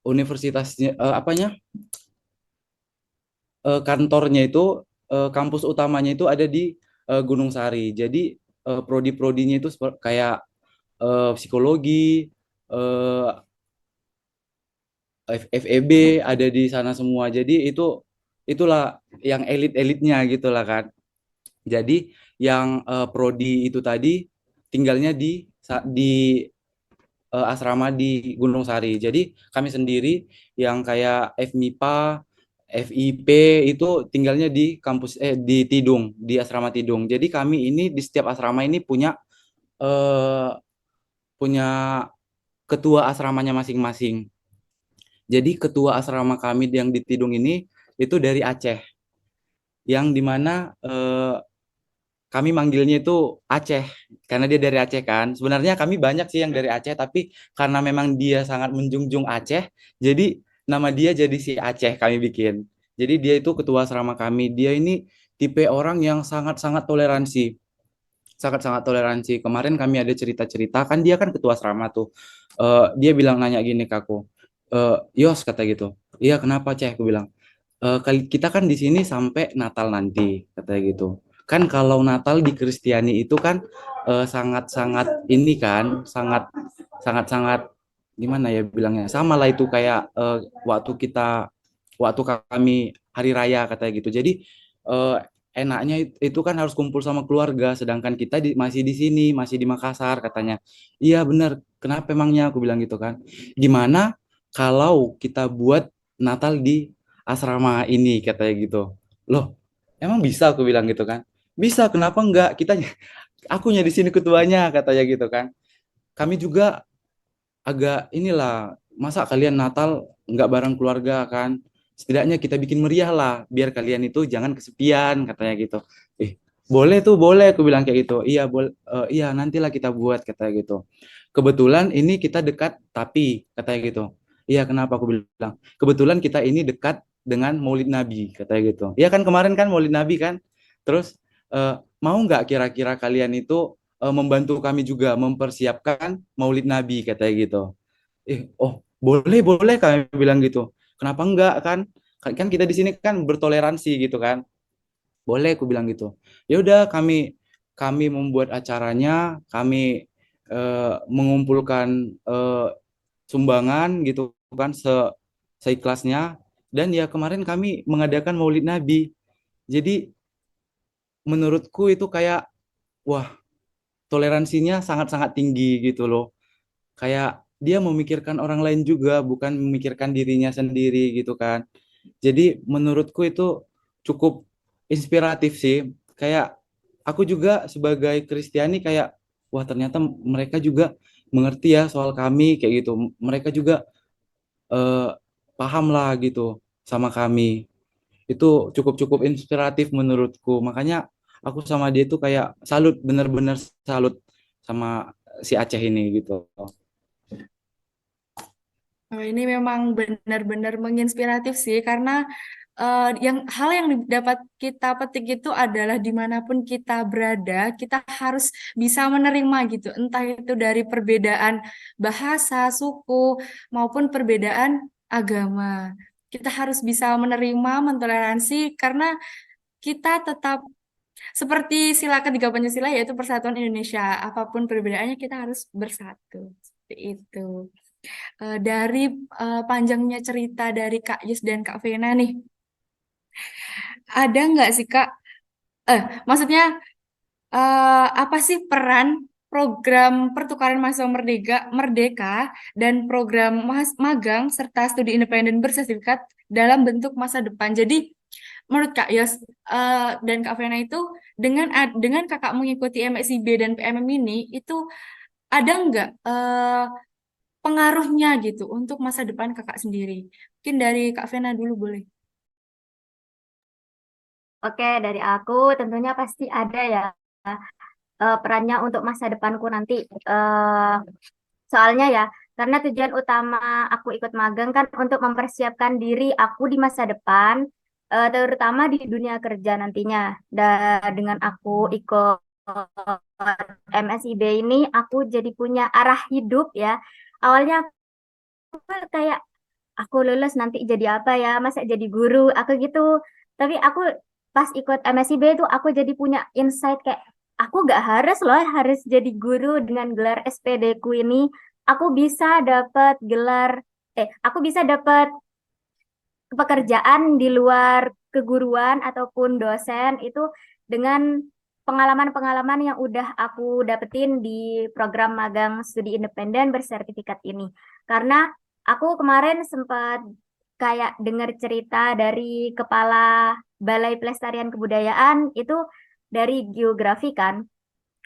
S3: universitasnya, apanya, kantornya itu, kampus utamanya itu ada di Gunung Sari. Jadi prodi-prodinya itu kayak psikologi, eh, FEB ada di sana semua. Jadi itulah yang elit-elitnya gitulah kan. Jadi yang prodi itu tadi tinggalnya di asrama di Gunung Sari. Jadi kami sendiri yang kayak FMIPA, FIP itu tinggalnya di di Tidung, di asrama Tidung. Jadi kami ini di setiap asrama ini eh, punya ketua asramanya masing-masing. Jadi ketua asrama kami yang di Tidung ini itu dari Aceh, yang dimana kami manggilnya itu Aceh karena dia dari Aceh kan. Sebenarnya kami banyak sih yang dari Aceh, tapi karena memang dia sangat menjunjung Aceh, jadi nama dia jadi si Aceh kami bikin. Jadi dia itu ketua asrama kami. Dia ini tipe orang yang sangat-sangat toleransi. sangat-sangat toleransi. Kemarin kami ada cerita-cerita, kan dia kan ketua asrama tuh. Dia bilang nanya gini ke aku, Yos kata gitu. Iya kenapa Ceh? Aku bilang, kita kan di sini sampai Natal nanti katanya gitu. Kan kalau Natal di Kristiani itu kan sangat-sangat ini kan, sangat-sangat gimana ya bilangnya, sama lah itu kayak waktu kami hari raya katanya gitu. Jadi eh, enaknya itu kan harus kumpul sama keluarga, sedangkan kita masih di sini, masih di Makassar katanya. Iya benar, kenapa emangnya aku bilang gitu kan. Gimana kalau kita buat Natal di asrama ini katanya gitu. Loh, emang bisa aku bilang gitu kan? Bisa, kenapa enggak? Akunya di sini ketuanya katanya gitu kan. Kami juga agak inilah, masa kalian Natal nggak bareng keluarga kan? Setidaknya kita bikin meriah lah, biar kalian itu jangan kesepian katanya gitu. Boleh tuh, boleh aku bilang kayak gitu. Iya, boleh, iya nantilah kita buat katanya gitu. Kebetulan ini kita dekat, tapi katanya gitu. Iya, kenapa aku bilang? Kebetulan kita ini dekat dengan Maulid Nabi katanya gitu. Iya kan kemarin kan Maulid Nabi kan? Terus mau nggak kira-kira kalian itu membantu kami juga mempersiapkan Maulid Nabi katanya gitu. Oh, boleh, boleh kami bilang gitu. Kenapa enggak kan? Kan kita di sini kan bertoleransi gitu kan. Boleh aku bilang gitu. Ya udah kami membuat acaranya, kami mengumpulkan sumbangan gitu kan seikhlasnya, dan ya kemarin kami mengadakan Maulid Nabi. Jadi menurutku itu kayak wah, toleransinya sangat-sangat tinggi gitu loh. Kayak dia memikirkan orang lain juga, bukan memikirkan dirinya sendiri gitu kan. Jadi menurutku itu cukup inspiratif sih. Kayak aku juga sebagai Kristiani kayak wah ternyata mereka juga mengerti ya soal kami kayak gitu. Mereka juga eh, paham lah gitu sama kami. Itu cukup-cukup inspiratif menurutku. Makanya aku sama dia tuh kayak salut, bener-bener salut sama si Aceh ini gitu.
S1: Oh, ini memang benar-benar menginspiratif sih karena hal yang dapat kita petik itu adalah dimanapun kita berada, kita harus bisa menerima gitu, entah itu dari perbedaan bahasa, suku, maupun perbedaan agama. Kita harus bisa menerima, mentoleransi karena kita tetap seperti sila ketiga Pancasila yaitu Persatuan Indonesia. Apapun perbedaannya kita harus bersatu. Seperti itu. Dari panjangnya cerita dari Kak Yus dan Kak Vena nih, ada nggak sih Kak? Maksudnya apa sih peran program pertukaran mahasiswa merdeka dan program magang serta studi independen bersertifikat dalam bentuk masa depan? Jadi menurut Kak Yos dan Kak Vena itu dengan kakak mengikuti MSIB dan PMM ini itu ada nggak pengaruhnya gitu untuk masa depan kakak sendiri? Mungkin dari Kak Vena dulu boleh.
S2: Oke, dari aku tentunya pasti ada ya perannya untuk masa depanku nanti. Eh, Soalnya ya, karena tujuan utama aku ikut magang kan untuk mempersiapkan diri aku di masa depan, terutama di dunia kerja nantinya. Dan dengan aku ikut MSIB ini, aku jadi punya arah hidup ya. Awalnya aku kayak aku lulus nanti jadi apa ya, masa jadi guru, aku gitu. Tapi aku pas ikut MSIB itu aku jadi punya insight kayak aku gak harus loh harus jadi guru dengan gelar SPD ku ini. Aku bisa dapat aku bisa dapat pekerjaan di luar keguruan ataupun dosen itu dengan pengalaman-pengalaman yang udah aku dapetin di program magang studi independen bersertifikat ini. Karena aku kemarin sempat kayak dengar cerita dari kepala Balai Pelestarian Kebudayaan itu dari geografi kan.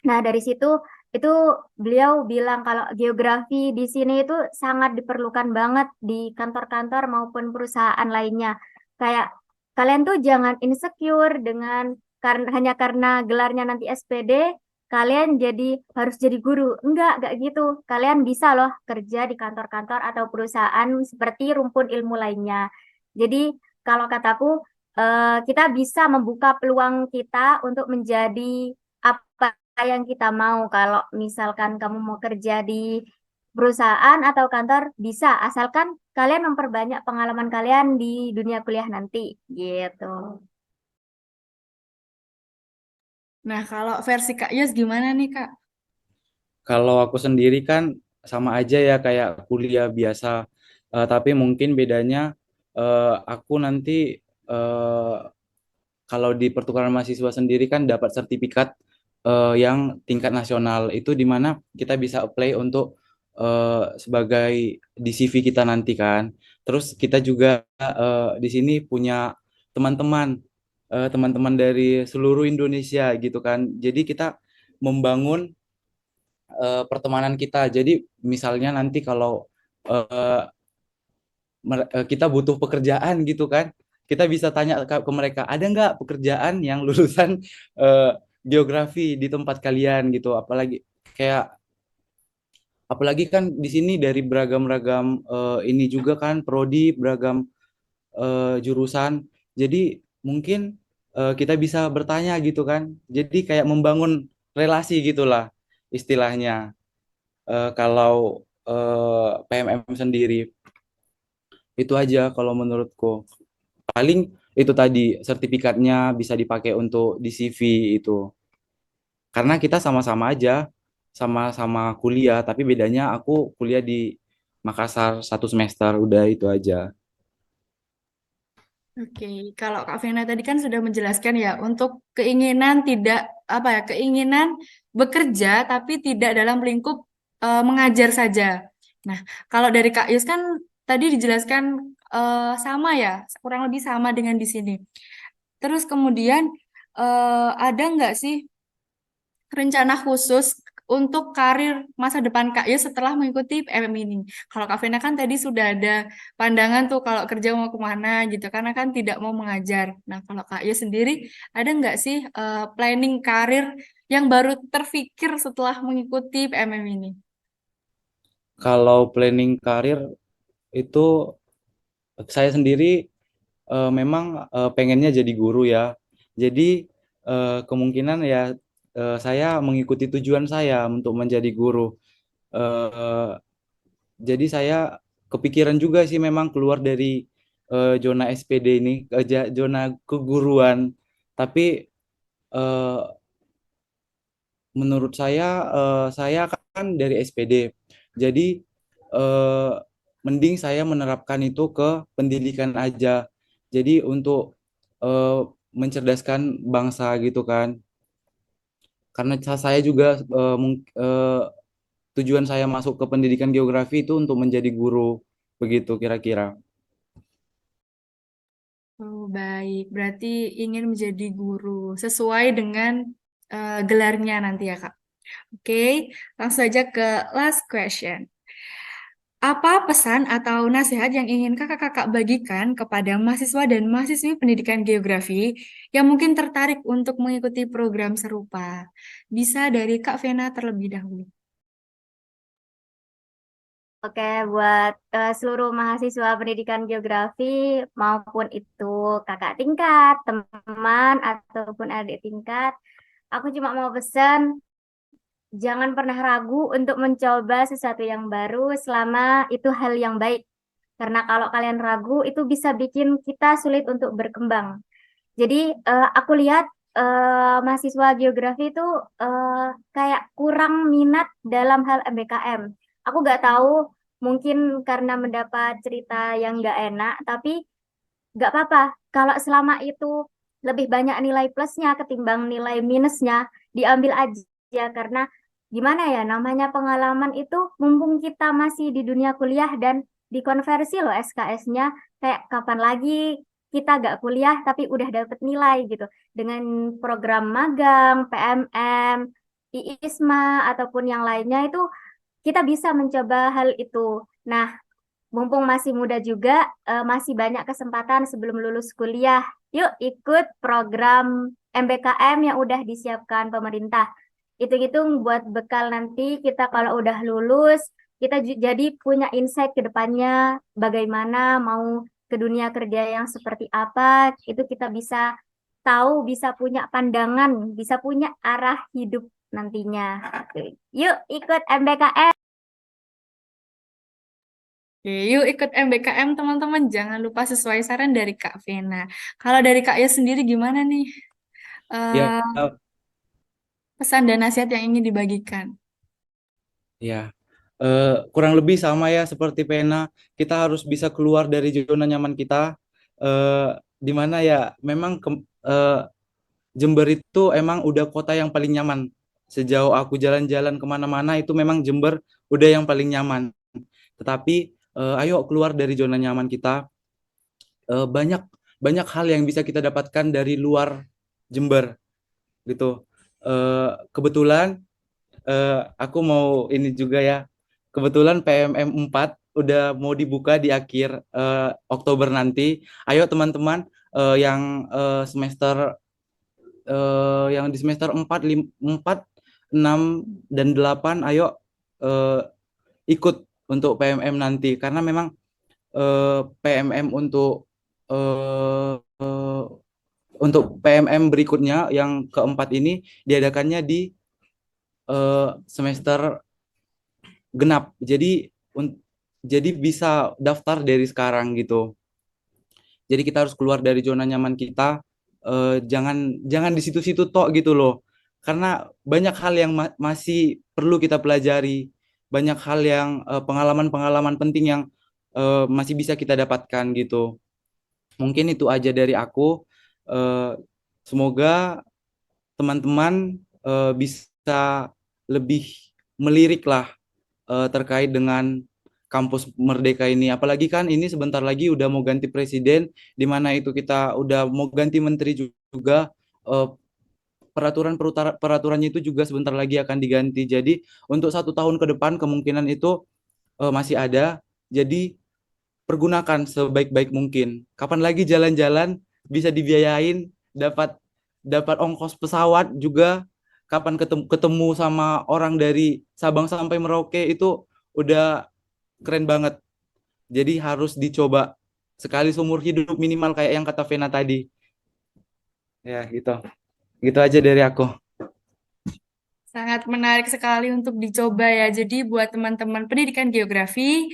S2: Nah, dari situ itu beliau bilang kalau geografi di sini itu sangat diperlukan banget di kantor-kantor maupun perusahaan lainnya. Kayak kalian tuh jangan insecure dengan hanya karena gelarnya nanti SPD, kalian jadi harus jadi guru. Enggak gitu. Kalian bisa loh kerja di kantor-kantor atau perusahaan seperti rumpun ilmu lainnya. Jadi kalau kataku kita bisa membuka peluang kita untuk menjadi apa yang kita mau. Kalau misalkan kamu mau kerja di perusahaan atau kantor, bisa, asalkan kalian memperbanyak pengalaman kalian di dunia kuliah nanti, gitu.
S1: Nah, kalau versi Kak Yos gimana nih, Kak?
S3: Kalau aku sendiri kan sama aja ya kayak kuliah biasa. Tapi mungkin bedanya aku nanti eh, kalau di pertukaran mahasiswa sendiri kan dapat sertifikat yang tingkat nasional itu di mana kita bisa apply untuk sebagai di CV kita nanti kan. Terus kita juga di sini punya teman-teman teman-teman dari seluruh Indonesia gitu kan. Jadi kita membangun pertemanan kita. Jadi misalnya nanti kalau eh, kita butuh pekerjaan gitu kan, kita bisa tanya ke mereka, ada nggak pekerjaan yang lulusan eh, geografi di tempat kalian gitu. Kayak apalagi kan di sini dari beragam-ragam ini juga kan prodi beragam jurusan. Jadi mungkin kita bisa bertanya gitu kan. Jadi kayak membangun relasi gitulah istilahnya. Kalau PMM sendiri itu aja kalau menurutku. Paling itu tadi sertifikatnya bisa dipakai untuk di CV itu. Karena kita sama-sama aja, sama-sama kuliah, tapi bedanya aku kuliah di Makassar 1 semester, udah itu aja.
S1: Oke, kalau Kak Vena tadi kan sudah menjelaskan ya untuk keinginan tidak apa ya, keinginan bekerja tapi tidak dalam lingkup mengajar saja. Nah, kalau dari Kak Yus kan tadi dijelaskan sama ya, kurang lebih sama dengan di sini. Terus kemudian ada nggak sih rencana khusus untuk karir masa depan Kak Yus setelah mengikuti PMM ini? Kalau Kak Vena kan tadi sudah ada pandangan tuh kalau kerja mau kemana gitu, karena kan tidak mau mengajar. Nah, kalau Kak Yus sendiri, ada nggak sih planning karir yang baru terfikir setelah mengikuti PMM ini?
S3: Kalau planning karir itu saya sendiri memang pengennya jadi guru ya. Jadi kemungkinan ya saya mengikuti tujuan saya untuk menjadi guru. Eh, jadi saya kepikiran juga sih memang keluar dari zona SPD ini, zona keguruan. Tapi eh, menurut saya kan dari SPD. Jadi eh, mending saya menerapkan itu ke pendidikan aja. Jadi untuk eh, mencerdaskan bangsa gitu kan. Karena saya juga tujuan saya masuk ke pendidikan geografi itu untuk menjadi guru, begitu kira-kira.
S1: Oh, baik. Berarti ingin menjadi guru sesuai dengan gelarnya nanti ya, Kak. Oke, langsung aja ke last question. Apa pesan atau nasihat yang ingin kakak-kakak bagikan kepada mahasiswa dan mahasiswi pendidikan geografi yang mungkin tertarik untuk mengikuti program serupa? Bisa dari Kak Vena terlebih dahulu.
S2: Oke, buat seluruh mahasiswa pendidikan geografi maupun itu kakak tingkat, teman, ataupun adik tingkat, aku cuma mau pesan, jangan pernah ragu untuk mencoba sesuatu yang baru selama itu hal yang baik. Karena kalau kalian ragu, itu bisa bikin kita sulit untuk berkembang. Jadi aku lihat mahasiswa geografi itu eh, kayak kurang minat dalam hal MBKM. Aku nggak tahu, mungkin karena mendapat cerita yang nggak enak, tapi nggak apa-apa. Kalau selama itu lebih banyak nilai plusnya ketimbang nilai minusnya, diambil aja. Karena gimana ya, namanya pengalaman itu mumpung kita masih di dunia kuliah dan dikonversi loh SKS-nya, kayak kapan lagi kita gak kuliah tapi udah dapet nilai gitu. Dengan program magang, PMM, IISMA, ataupun yang lainnya itu kita bisa mencoba hal itu. Nah, mumpung masih muda juga, masih banyak kesempatan sebelum lulus kuliah. Yuk ikut program MBKM yang udah disiapkan pemerintah. Hitung-hitung buat bekal nanti kita kalau udah lulus, kita jadi punya insight ke depannya bagaimana mau ke dunia kerja yang seperti apa, itu kita bisa tahu, bisa punya pandangan, bisa punya arah hidup nantinya. Oke. Yuk ikut MBKM.
S1: Oke, yuk ikut MBKM teman-teman. Jangan lupa sesuai saran dari Kak Vena. Kalau dari Kak Yos sendiri gimana nih?
S3: Ya,
S1: Eh, pesan dan nasihat yang ingin dibagikan.
S3: ya. Kurang lebih sama ya seperti pena. Kita harus bisa keluar dari zona nyaman kita. Di mana ya, memang Jember itu emang udah kota yang paling nyaman. Sejauh aku jalan-jalan kemana-mana itu memang Jember udah yang paling nyaman. Tetapi ayo keluar dari zona nyaman kita. Banyak banyak hal yang bisa kita dapatkan dari luar Jember gitu. Kebetulan aku mau ini juga ya. Kebetulan PMM 4 udah mau dibuka di akhir Oktober nanti. Ayo teman-teman yang semester yang di semester 4, 6 dan 8 ayo eh, ikut untuk PMM nanti karena memang PMM eh, eh, untuk PMM berikutnya yang keempat ini diadakannya di semester genap. Jadi bisa daftar dari sekarang gitu. Jadi kita harus keluar dari zona nyaman kita. Jangan jangan di situ-situ tok gitu loh. Karena banyak hal yang masih perlu kita pelajari. Banyak hal yang pengalaman-pengalaman penting yang masih bisa kita dapatkan gitu. Mungkin itu aja dari aku. Eh, Semoga teman-teman bisa lebih melirik lah terkait dengan kampus Merdeka ini. Apalagi kan ini sebentar lagi udah mau ganti presiden, di mana itu kita udah mau ganti menteri juga. Eh, peraturannya itu juga sebentar lagi akan diganti. Jadi untuk 1 tahun ke depan kemungkinan itu masih ada. Jadi pergunakan sebaik-baik mungkin. Kapan lagi jalan-jalan bisa dibiayain, dapat dapat ongkos pesawat juga. Kapan ketemu sama orang dari Sabang sampai Merauke itu udah keren banget. Jadi harus dicoba sekali seumur hidup minimal kayak yang kata Vena tadi. Ya, gitu. Gitu aja dari aku.
S1: Sangat menarik sekali untuk dicoba ya. Jadi buat teman-teman pendidikan geografi,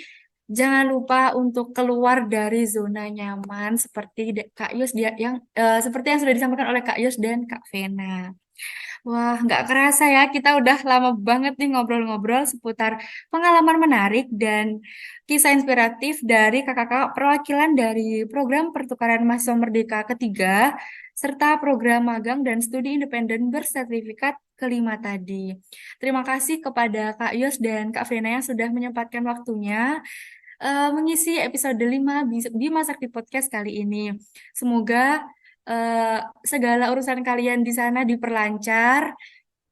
S1: jangan lupa untuk keluar dari zona nyaman seperti Kak Yus seperti yang sudah disampaikan oleh Kak Yus dan Kak Vena. Wah, nggak kerasa ya, kita udah lama banget nih ngobrol-ngobrol seputar pengalaman menarik dan kisah inspiratif dari kakak-kakak perwakilan dari program pertukaran mahasiswa Merdeka ketiga, serta program magang dan studi independen bersertifikat kelima tadi. Terima kasih kepada Kak Yos dan Kak Frena yang sudah menyempatkan waktunya mengisi episode 5 di Masakti Podcast kali ini. Semoga eh, segala urusan kalian di sana diperlancar,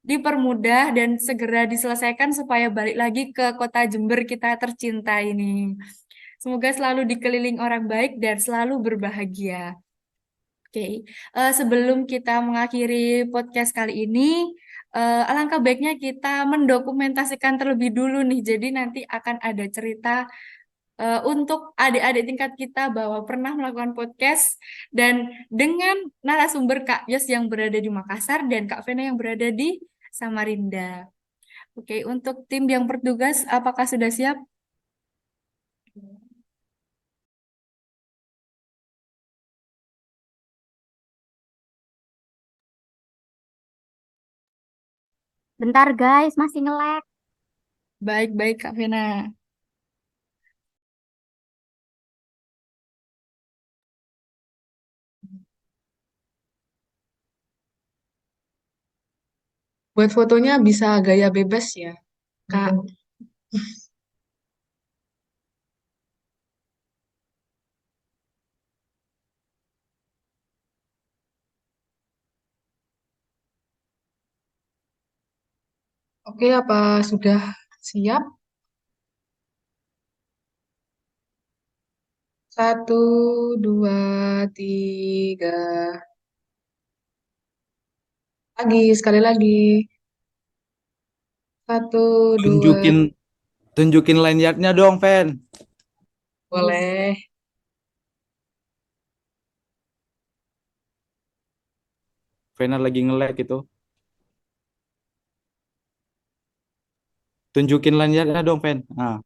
S1: dipermudah, dan segera diselesaikan supaya balik lagi ke kota Jember kita tercinta ini. Semoga selalu dikeliling orang baik dan selalu berbahagia. Oke, sebelum kita mengakhiri podcast kali ini, alangkah baiknya kita mendokumentasikan terlebih dulu nih. Jadi nanti akan ada cerita untuk adik-adik tingkat kita bahwa pernah melakukan podcast dan dengan narasumber Kak Yos yang berada di Makassar dan Kak Vena yang berada di Samarinda. Oke, untuk tim yang bertugas, apakah sudah siap?
S2: Bentar guys, masih nge-lag.
S1: Baik-baik Kak Vena.
S4: Buat fotonya bisa gaya bebas ya, Kak. Oke, apa sudah siap? Satu, dua, tiga. Sekali lagi. Satu, dua,
S3: Tunjukin tunjukin line yardnya dong, Ven.
S4: boleh.
S3: Vena lagi nge-lag itu. Tunjukin layarnya dong, Fen. Nah,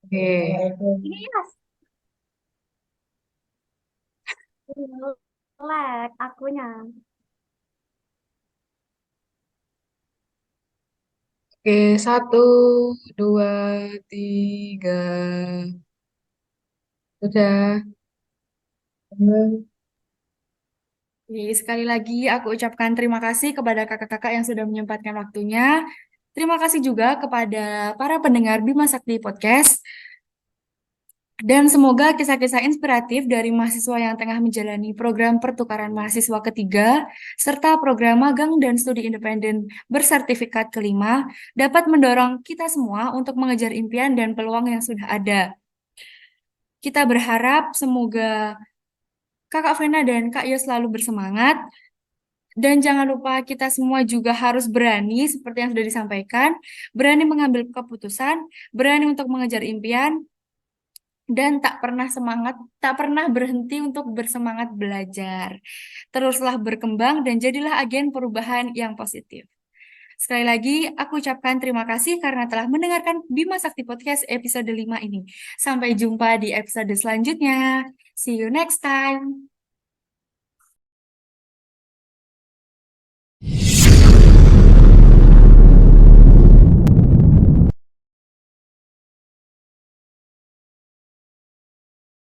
S4: Oke.
S2: Ini ya, lag akunya.
S4: Oke, satu, dua, tiga. Udah.
S1: Sekali lagi aku ucapkan terima kasih kepada kakak-kakak yang sudah menyempatkan waktunya. Terima kasih juga kepada para pendengar Bima Sakti Podcast. Dan semoga kisah-kisah inspiratif dari mahasiswa yang tengah menjalani program pertukaran mahasiswa ketiga, serta program magang dan studi independen bersertifikat kelima, dapat mendorong kita semua untuk mengejar impian dan peluang yang sudah ada. Kita berharap semoga Kakak Vena dan Kak Yo selalu bersemangat. Dan jangan lupa kita semua juga harus berani, seperti yang sudah disampaikan, berani mengambil keputusan, berani untuk mengejar impian, dan tak pernah berhenti untuk bersemangat belajar. Teruslah berkembang dan jadilah agen perubahan yang positif. Sekali lagi, aku ucapkan terima kasih karena telah mendengarkan Bima Sakti Podcast episode 5 ini. Sampai jumpa di episode selanjutnya. See you next time.